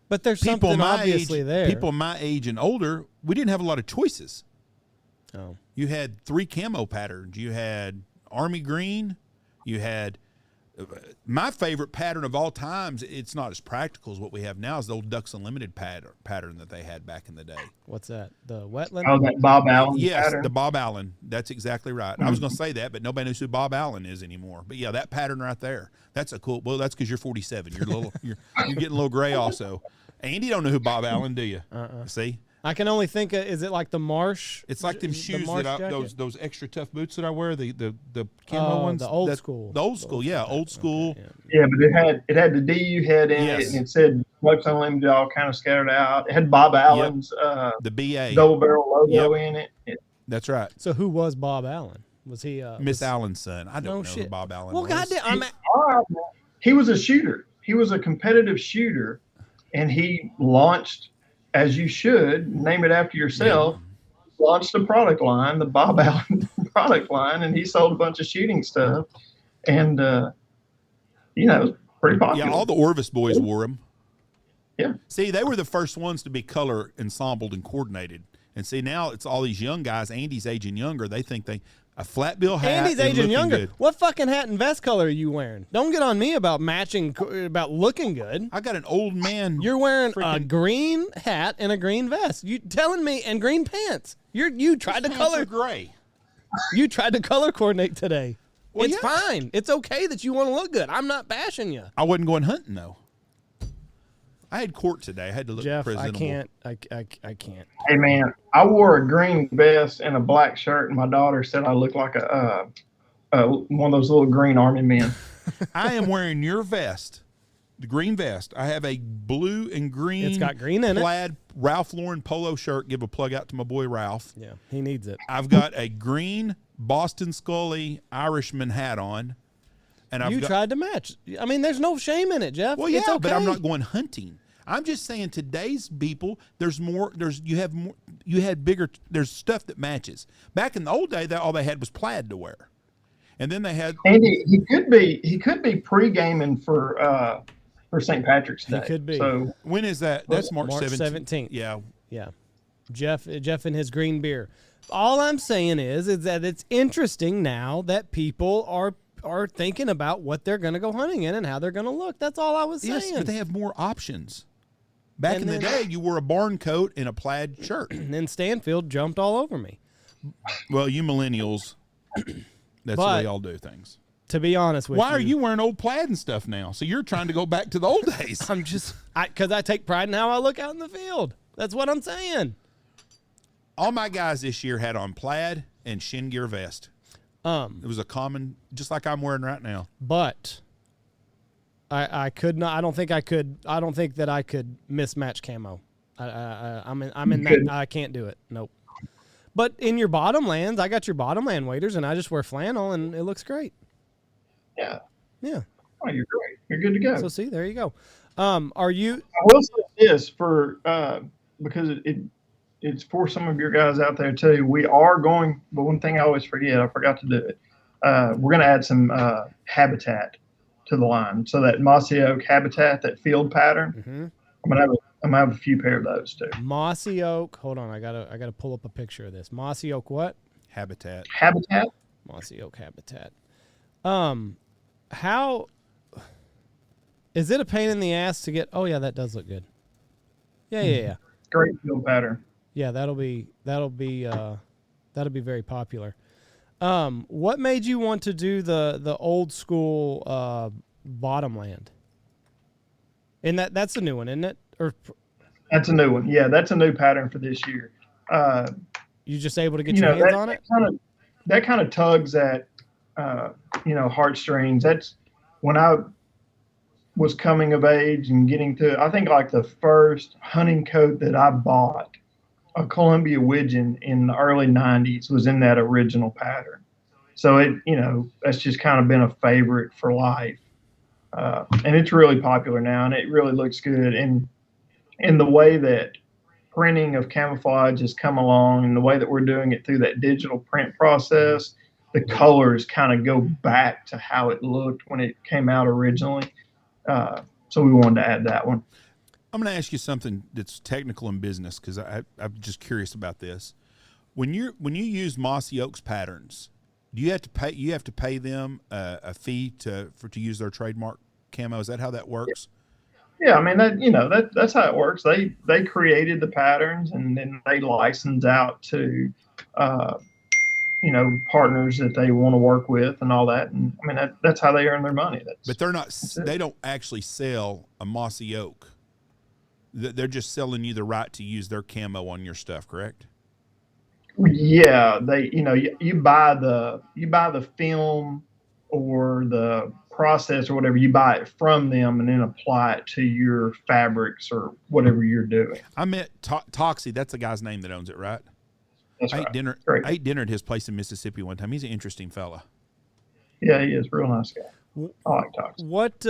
But there's something obviously there. People my age and older, we didn't have a lot of choices. Oh. You had 3 camo patterns. You had army green. You had My favorite pattern of all times, it's not as practical as what we have now, is the old Ducks Unlimited pattern that they had back in the day. What's that? The wetland? Oh, that Bob Allen Yes, pattern. the Bob Allen. That's exactly right. I was going to say that, but nobody knows who Bob Allen is anymore. But yeah, that pattern right there. That's a cool. Well, that's because you're 47. You're a little. You're getting a little gray also. Andy, don't know who Bob Allen, do you? See. I can only think of, is it like the Marsh? It's like them shoes Marsh those extra tough boots that I wear, the camo ones. The old school. The old school, yeah, old school. Okay, Yeah, but it had the DU head in it, and it said Smokes Unlimited all kind of scattered out. It had Bob Allen's the BA double barrel logo in it. That's right. So who was Bob Allen? Was he Miss Allen's son? I don't know shit. who Bob Allen well, was. goddamn, He was a shooter. He was a competitive shooter, and he launched, as you should, name it after yourself, launched a product line, the Bob Allen product line, and he sold a bunch of shooting stuff. And, it was pretty popular. Yeah, all the Orvis boys wore them. Yeah. See, they were the first ones to be color ensembled and coordinated. And see, now it's all these young guys. Andy's aging younger. They think a flat bill hat. Andy's and aging looking younger. good. What fucking hat and vest color are you wearing? Don't get on me about matching, about looking good. I got an old man. You're wearing a green hat and a green vest. You telling me, and green pants. You tried to color gray. You tried to color coordinate today. Well, it's fine. It's okay that you want to look good. I'm not bashing you. I wasn't going hunting though. I had court today. I had to look Jeff, presentable. I can't. Hey, man, I wore a green vest and a black shirt, and my daughter said I look like one of those little green army men. I am wearing your vest, the green vest. I have a blue and green. It's got green in it. Plaid Ralph Lauren polo shirt. Give a plug out to my boy Ralph. Yeah, he needs it. I've got a green Boston Scully Irishman hat on. And I've tried to match. I mean, there's no shame in it, Jeff. Well, yeah, it's okay. but I'm not going hunting. I'm just saying today's people, there's stuff that matches. Back in the old day, all they had was plaid to wear. And then they had Andy, he could be pre-gaming for St. Patrick's Day. He could be. So when is that? That's March 17th. Yeah. Yeah. Jeff and his green beer. All I'm saying is that it's interesting now that people are thinking about what they're going to go hunting in and how they're going to look. That's all I was saying. Yes, but they have more options. Back in the day, you wore a barn coat and a plaid shirt. And then Stanfield jumped all over me. Well, you millennials, that's the way y'all do things. To be honest with you. Why are you wearing old plaid and stuff now? So you're trying to go back to the old days. Because I take pride in how I look out in the field. That's what I'm saying. All my guys this year had on plaid and Chêne Gear vest. It was a common, just like I'm wearing right now. But I could not. I don't think I could. I don't think that I could mismatch camo. I'm in that. I can't do it. Nope. But in your bottomlands, I got your bottomland waders, and I just wear flannel, and it looks great. Yeah. Yeah. Oh, you're great. You're good to go. So see, there you go. Are you? I will say this because it's for some of your guys out there too. We are going, but one thing I always forget, I forgot to do it. We're going to add some habitat to the line. So that mossy oak habitat, that field pattern, I'm gonna have a few pair of those too. Mossy oak. Hold on, I gotta pull up a picture of this. Mossy oak what? Habitat. Mossy oak habitat. How is it a pain in the ass to get? Oh yeah, that does look good. Yeah. Great field pattern. Yeah, that'll be very popular. What made you want to do the old school bottomland? And that's a new one, isn't it? Or that's a new one. Yeah, that's a new pattern for this year. You just able to get your hands on it? That kind of tugs at heartstrings. That's when I was coming of age and getting to, I think like the first hunting coat that I bought, a Columbia Widgeon in the early 90s, was in that original pattern. So that's just kind of been a favorite for life. And it's really popular now, and it really looks good. And in the way that printing of camouflage has come along, and the way that we're doing it through that digital print process, the colors kind of go back to how it looked when it came out originally. So we wanted to add that one. I'm going to ask you something that's technical in business, because I'm just curious about this. When you use mossy oaks patterns, Do you have to pay? You have to pay them a fee to use their trademark camo. Is that how that works? Yeah, I mean that's how it works. They created the patterns and then they license out to partners that they want to work with and all that. And I mean that's how they earn their money. But they're not. They don't actually sell a mossy oak. They're just selling you the right to use their camo on your stuff, correct? Yeah, you buy the film or the process or whatever, you buy it from them and then apply it to your fabrics or whatever you're doing. I met Toxie. That's the guy's name that owns it, right? That's right. I ate dinner at his place in Mississippi one time. He's an interesting fella. Yeah, he is. Real nice guy. I like Toxie. What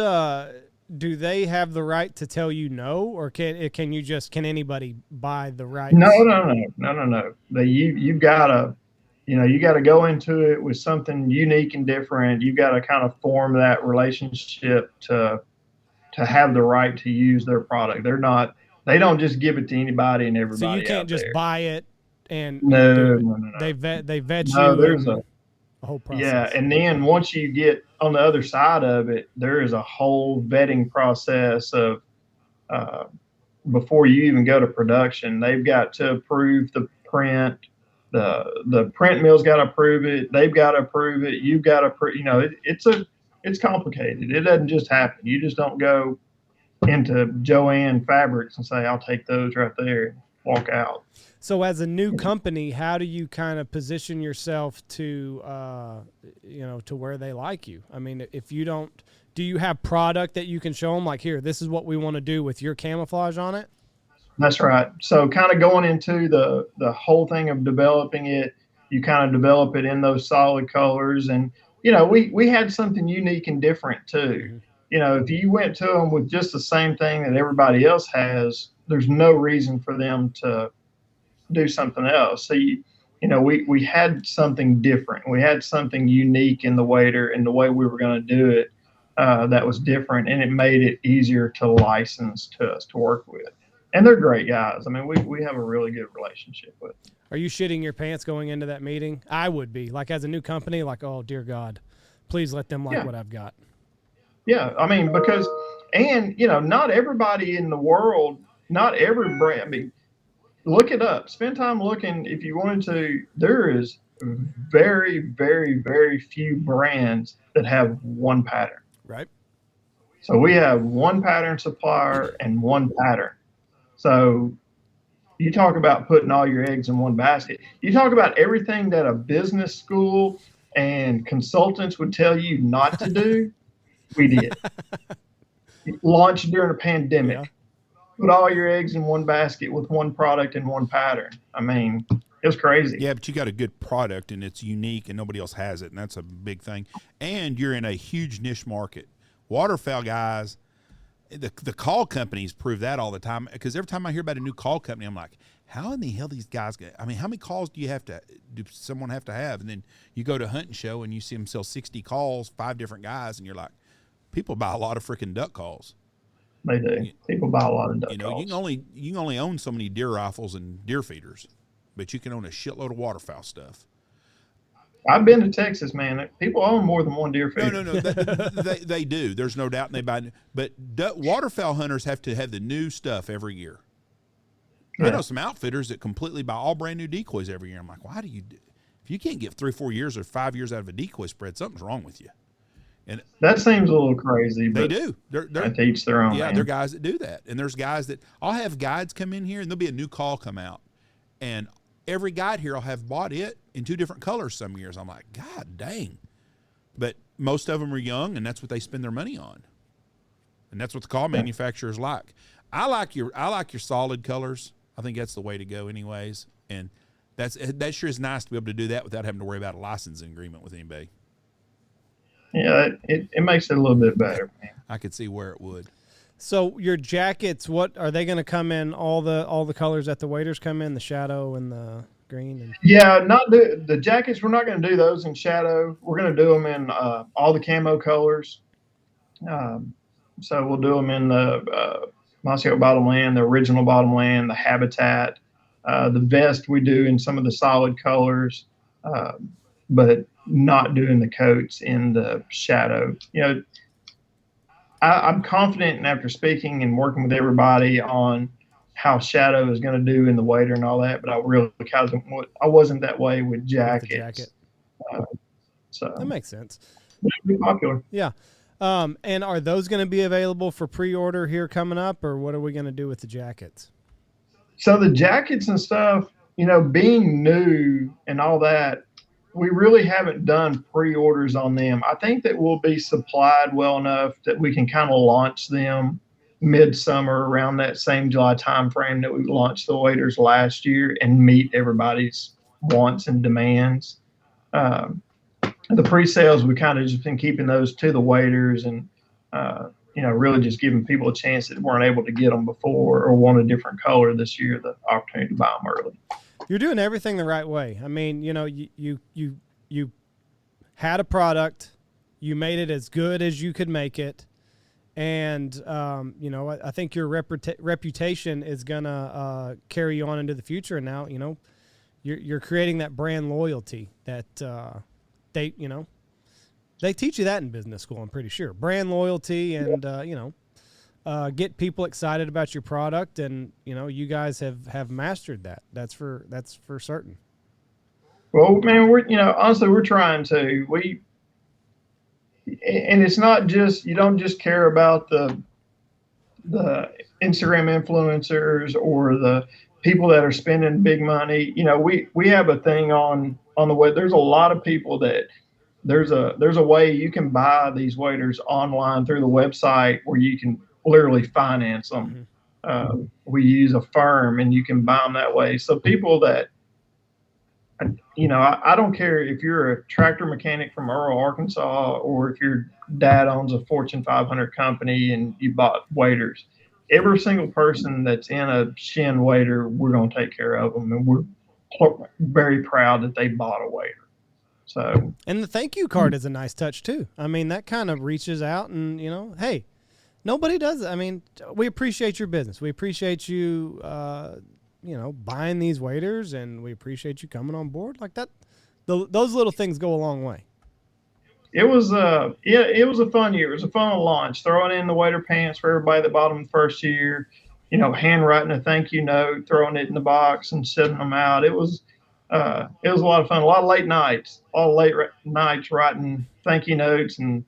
do they have the right to tell you no, or can anybody buy the rights? No. You've got to, you got to go into it with something unique and different. You got to kind of form that relationship to have the right to use their product. They don't just give it to anybody and everybody. So you can't just there. buy it and no. They vet no, you. There's a whole process. Yeah, and then once you get on the other side of it, there is a whole vetting process of before you even go to production. They've got to approve the print. The print mill's got to approve it. They've got to approve it. You've got to approve. It's complicated. It doesn't just happen. You just don't go into Joanne Fabrics and say, "I'll take those right there," and walk out. So as a new company, how do you kind of position yourself to, to where they like you? I mean, if you don't, do you have product that you can show them like, here, this is what we want to do with your camouflage on it? That's right. So kind of going into the whole thing of developing it, you kind of develop it in those solid colors. And, we had something unique and different too. Mm-hmm. If you went to them with just the same thing that everybody else has, there's no reason for them to do something else. So we had something different. We had something unique in the wader and the way we were going to do it that was different, and it made it easier to license to us to work with. And they're great guys. I mean, we have a really good relationship with them. Are you shitting your pants going into that meeting? I would be. Like, as a new company, like, oh, dear God, please let them like what I've got. Yeah, I mean, because, and, not everybody in the world, not every brand, I mean, look it up. Spend time looking if you wanted to. There is very, very, very few brands that have one pattern. Right. So we have one pattern supplier and one pattern. So you talk about putting all your eggs in one basket. You talk about everything that a business school and consultants would tell you not to do. We did. Launch during a pandemic. Yeah. Put all your eggs in one basket with one product and one pattern. I mean, it was crazy. Yeah, but you got a good product and it's unique and nobody else has it, and that's a big thing. And you're in a huge niche market. Waterfowl guys, the call companies prove that all the time, because every time I hear about a new call company, I'm like, how in the hell these guys get? I mean, how many calls do someone have to have? And then you go to a hunting show and you see them sell 60 calls, 5 different guys, and you're like, people buy a lot of freaking duck calls. They do. People buy a lot of duck calls. You can only own so many deer rifles and deer feeders, but you can own a shitload of waterfowl stuff. I've been to Texas, man. People own more than one deer feeder. No. They do. There's no doubt, and they buy. But waterfowl hunters have to have the new stuff every year. Yeah. I know some outfitters that completely buy all brand new decoys every year. I'm like, why do you? If you can't get 3 or 4 years or 5 years out of a decoy spread, something's wrong with you. And that seems a little crazy. But they do. They're each their own. Yeah, man. they're guys that do that. And there's guys that I'll have guides come in here, and there'll be a new call come out, and every guide here will have bought it in 2 different colors some years. I'm like, God dang. But most of them are young, and that's what they spend their money on. And that's what the call manufacturers like. I like your solid colors. I think that's the way to go anyways. And that sure is nice to be able to do that without having to worry about a licensing agreement with anybody. Yeah, it makes it a little bit better, man. I could see where it would. So your jackets, what are they going to come in? All the colors that the waders come in, the shadow and the green. Yeah, not the jackets. We're not going to do those in shadow. We're going to do them in all the camo colors. So we'll do them in the mossy oak bottomland, the original bottomland, the habitat. The vest we do in some of the solid colors. But not doing the coats in the shadow. I'm confident, and after speaking and working with everybody on how shadow is going to do in the wader and all that, but I wasn't that way with jackets. With the jacket. So that makes sense. It's pretty popular. Yeah. And are those going to be available for pre-order here coming up, or what are we going to do with the jackets? So the jackets and stuff, being new and all that, we really haven't done pre-orders on them. I think that we'll be supplied well enough that we can kind of launch them midsummer around that same July timeframe that we launched the waders last year and meet everybody's wants and demands. The pre-sales, we kind of just been keeping those to the waders and, really just giving people a chance that weren't able to get them before or want a different color this year, the opportunity to buy them early. You're doing everything the right way. I mean, you had a product, you made it as good as you could make it. And, I think your reputation is going to carry you on into the future. And now, you're creating that brand loyalty that they teach you that in business school, I'm pretty sure. Brand loyalty and, get people excited about your product. And, you guys have mastered that. That's for certain. Well, man, honestly, we're trying to. And it's not just, you don't just care about the Instagram influencers or the people that are spending big money. We have a thing on the web. There's a lot of people that there's a way you can buy these waders online through the website where you can literally finance them. Mm-hmm. We use a firm and you can buy them that way. So people that, I don't care if you're a tractor mechanic from Earl, Arkansas, or if your dad owns a Fortune 500 company and you bought waders. Every single person that's in a Chêne wader, we're going to take care of them, and we're very proud that they bought a wader. So, and the thank you card is a nice touch too. I mean, that kind of reaches out and, hey, nobody does it. I mean, we appreciate your business. We appreciate you, buying these waders, and we appreciate you coming on board like that. Those little things go a long way. It was a fun year. It was a fun launch. Throwing in the wader pants for everybody that bought them the first year, handwriting a thank you note, throwing it in the box and sending them out. It was a lot of fun. A lot of late nights, writing thank you notes and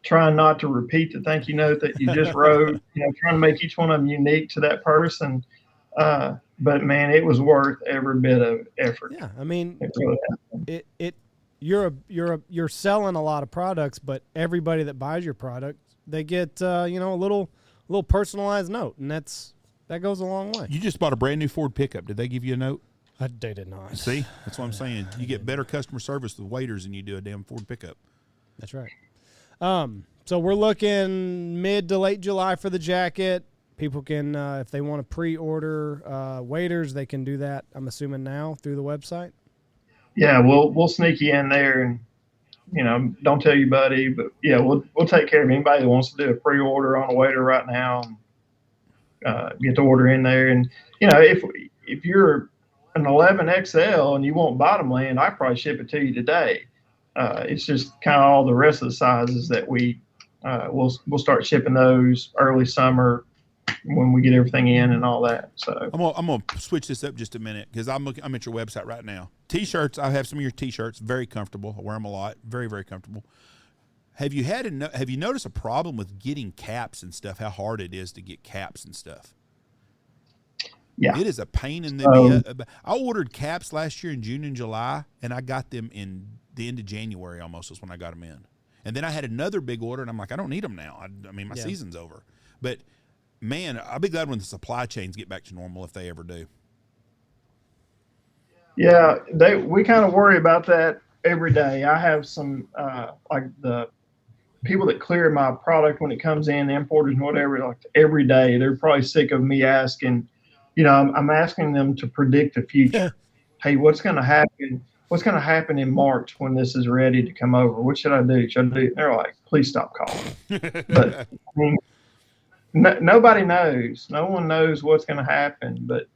trying not to repeat the thank you note that you just wrote. Trying to make each one of them unique to that person. But man, it was worth every bit of effort. Yeah, I mean, it really you're selling a lot of products, but everybody that buys your product, they get a little personalized note, and that goes a long way. You just bought a brand new Ford pickup. Did they give you a note? They did not. See, that's what I'm saying. You get better customer service with waders than you do a damn Ford pickup. That's right. So we're looking mid to late July for the jacket. People can, if they want to pre-order waders, they can do that, I'm assuming, now through the website. Yeah, we'll sneak you in there and, don't tell you, buddy, but yeah, we'll take care of anybody that wants to do a pre-order on a wader right now. And, get the order in there. And, if you're an 11XL and you want bottom land, I probably ship it to you today. It's just kind of all the rest of the sizes that we'll start shipping those early summer when we get everything in and all that. So I'm gonna switch this up just a minute because I'm at your website right now. T-shirts, I have some of your T-shirts, very comfortable. I wear them a lot, very, very comfortable. Have you noticed a problem with getting caps and stuff? How hard it is to get caps and stuff? Yeah, it is a pain in the. I ordered caps last year in June and July, and I got them in the end of January almost is when I got them in. And then I had another big order, and I'm like, I don't need them now. I mean, my season's over. But man, I'll be glad when the supply chains get back to normal if they ever do. Yeah, we kind of worry about that every day. I have some like the people that clear my product when it comes in, the importers and whatever, like every day. They're probably sick of me asking. I'm asking them to predict the future. Hey, what's going to happen? What's going to happen in March when this is ready to come over? What should I do? They're like, please stop calling. But I mean, nobody knows. No one knows what's going to happen. But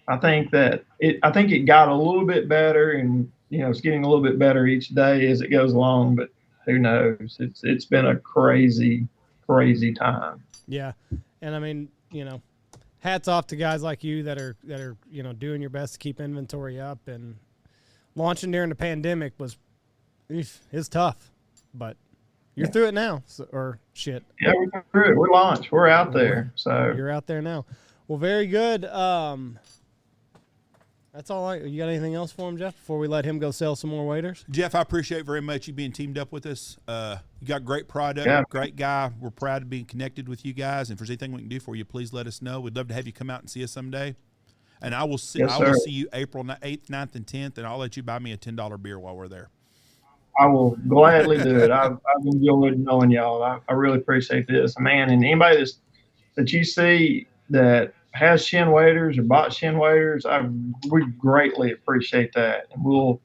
I think it got a little bit better, and it's getting a little bit better each day as it goes along. But who knows? It's been a crazy, crazy time. Yeah, and I mean, hats off to guys like you that are doing your best to keep inventory up, and launching during the pandemic is tough, but you're through it now, or shit. Yeah, we're through it. We're launched. We're out there. So you're out there now. Well, very good. That's all. You got anything else for him, Jeff, before we let him go sell some more waders? Jeff, I appreciate very much you being teamed up with us. You got great product, great guy. We're proud to be connected with you guys. And if there's anything we can do for you, please let us know. We'd love to have you come out and see us someday. And I will see. I will see you April 8th, 9th, and 10th, and I'll let you buy me a $10 beer while we're there. I will gladly do it. I've enjoyed knowing y'all. I really appreciate this, man. And anybody that you see that has shin waders or bought shin waders, we greatly appreciate that, and we'll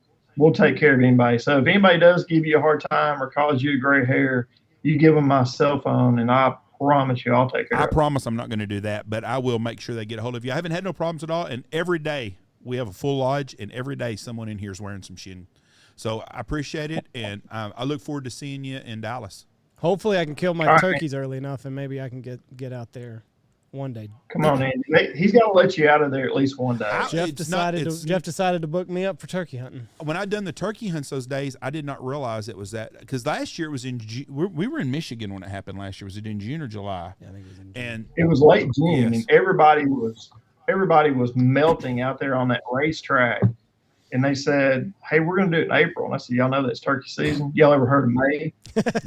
take care of anybody. So if anybody does give you a hard time or cause you a gray hair, you give them my cell phone, and I promise you I'll take care of it. I promise I'm not going to do that, but I will make sure they get a hold of you. I haven't had no problems at all, and every day we have a full lodge, and every day someone in here is wearing some shin. So I appreciate it, and I look forward to seeing you in Dallas. Hopefully I can kill my turkeys early enough, and maybe I can get out there one day. Come on, Andy. He's got to let you out of there at least one day. Jeff decided to book me up for turkey hunting. When I done the turkey hunts those days, I did not realize it was that, because last year it was in we were in Michigan when it happened last year. Was it in June or July? Yeah, I think it was in June. And it was late June, and everybody was melting out there on that racetrack. And they said, "Hey, we're going to do it in April." And I said, "Y'all know that's turkey season. Y'all ever heard of May?"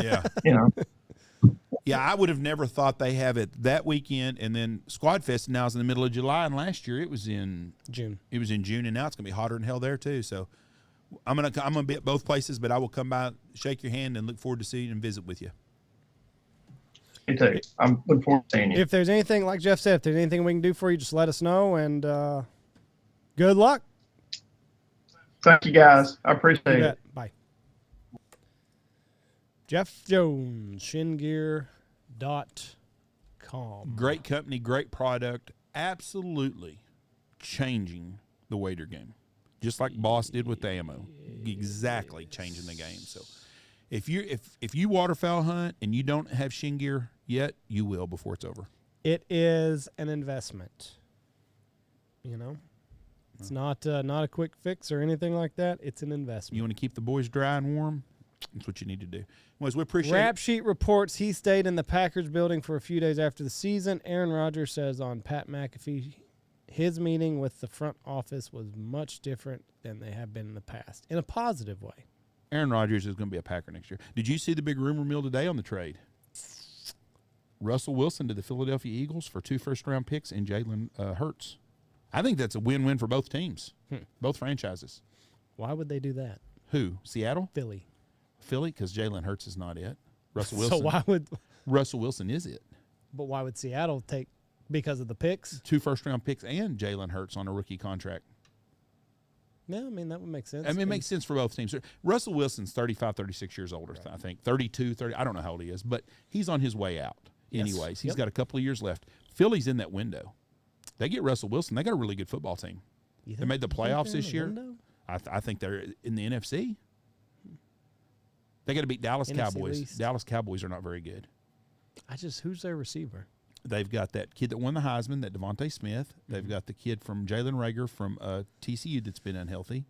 Yeah. Yeah, I would have never thought they have it that weekend, and then Squad Fest now is in the middle of July, and last year it was in June. It was in June, and now it's gonna be hotter than hell there too. So I'm gonna be at both places, but I will come by, shake your hand, and look forward to seeing you and visit with you. Me too. I'm looking forward to seeing you. If there's anything, like Jeff said, if there's anything we can do for you, just let us know, and good luck. Thank you, guys. I appreciate it. Bye. Jeff Jones, ShinGear.com. Great company, great product, absolutely changing the wader game, just like Boss did with the ammo. Exactly changing the game. So if you waterfowl hunt and you don't have Chêne Gear yet, you will before it's over. It is an investment. It's not a quick fix or anything like that. It's an investment. You want to keep the boys dry and warm? That's what you need to do. We appreciate Rap Sheet reports he stayed in the Packers building for a few days after the season. Aaron Rodgers says on Pat McAfee, his meeting with the front office was much different than they have been in the past, in a positive way. Aaron Rodgers is going to be a Packer next year. Did you see the big rumor mill today on the trade? Russell Wilson to the Philadelphia Eagles for 2 first-round picks and Jalen Hurts. I think that's a win-win for both teams, both franchises. Why would they do that? Who? Seattle? Philly, because Jalen Hurts is not it. Russell Wilson. So why would Russell Wilson is it? But why would Seattle take because of the picks? 2 first-round picks and Jalen Hurts on a rookie contract. Yeah, I mean, that would make sense. I mean, it makes sense for both teams. Russell Wilson's 35, 36 years older, right. I think. 32, 30. I don't know how old he is, but he's on his way out anyways. He's got a couple of years left. Philly's in that window. They get Russell Wilson. They got a really good football team. They made the playoffs this year. I think they're in the NFC. They got to beat Dallas Cowboys. East. Dallas Cowboys are not very good. Who's their receiver? They've got that kid that won the Heisman, that Devontae Smith. They've got the kid from Jalen Reagor from TCU that's been unhealthy.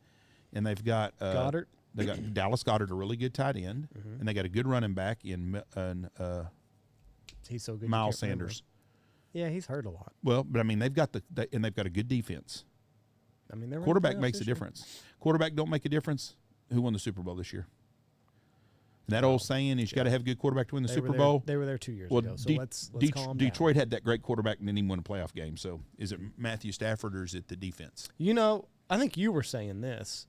And they've got Goddard. They got Dallas Goddard, a really good tight end. And they got a good running back in he's so good. Miles Sanders. Yeah, he's hurt a lot. Well, but I mean, they've got a good defense. I mean, quarterback makes a difference. Quarterback don't make a difference. Who won the Super Bowl this year? And that old saying is you got to have a good quarterback to win the Super Bowl. They were there 2 years ago. So let's calm down. Detroit had that great quarterback and didn't even win a playoff game. So is it Matthew Stafford or is it the defense? I think you were saying this.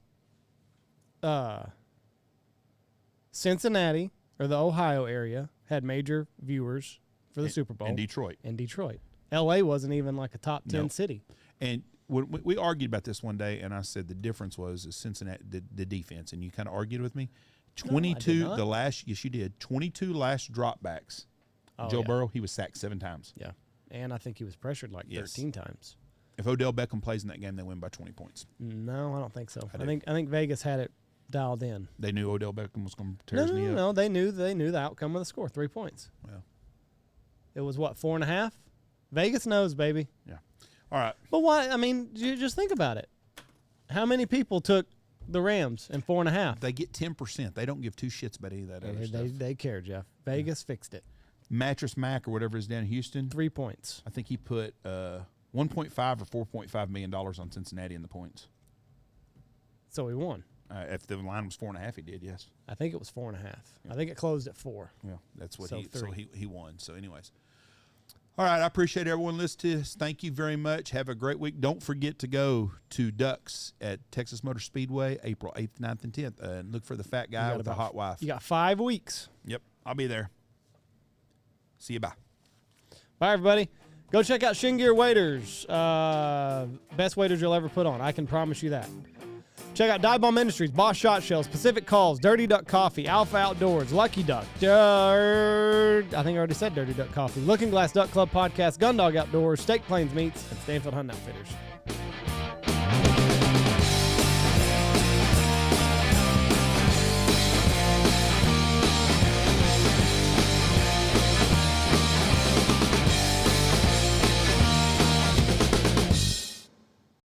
Cincinnati or the Ohio area had major viewers for the Super Bowl. And Detroit. L.A. wasn't even like a top 10 city. And we argued about this one day, and I said the difference was Cincinnati, the defense, and you kind of argued with me. 22 the last, yes, you did. 22 last dropbacks. Joe Burrow, he was sacked 7 times. Yeah, and I think he was pressured like 13 times. If Odell Beckham plays in that game, they win by 20 points. No, I don't think so. I I think Vegas had it dialed in. They knew Odell Beckham was going to tear his knee up. No. They knew the outcome of the score. 3 points. Well, It was what, 4.5? Vegas knows, baby. yeah. All right. But why? I mean, you just think about it. How many people took the Rams in 4.5? They get 10%. They don't give two shits about any of that other stuff. They care, Jeff. Vegas fixed it. Mattress Mac or whatever is down in Houston. 3 points. I think he put 1.5 or $4.5 million on Cincinnati in the points. So he won. If the line was 4.5, he did. Yes. I think it was 4.5. I think it closed at 4. Yeah, that's what So he won. So, anyways. All right, I appreciate everyone listening to us. Thank you very much. Have a great week. Don't forget to go to Ducks at Texas Motor Speedway, April 8th, 9th, and 10th. And look for the fat guy with the hot wife. You got 5 weeks. Yep, I'll be there. See you, bye. Bye, everybody. Go check out Chêne Gear waders. Best waders you'll ever put on. I can promise you that. Check out Dive Bomb Industries, Boss Shot Shells, Pacific Calls, Dirty Duck Coffee, Alpha Outdoors, Lucky Duck, I think I already said Dirty Duck Coffee, Looking Glass Duck Club Podcast, Gundog Outdoors, Steak Plains Meats, and Stanfield Hunting Outfitters.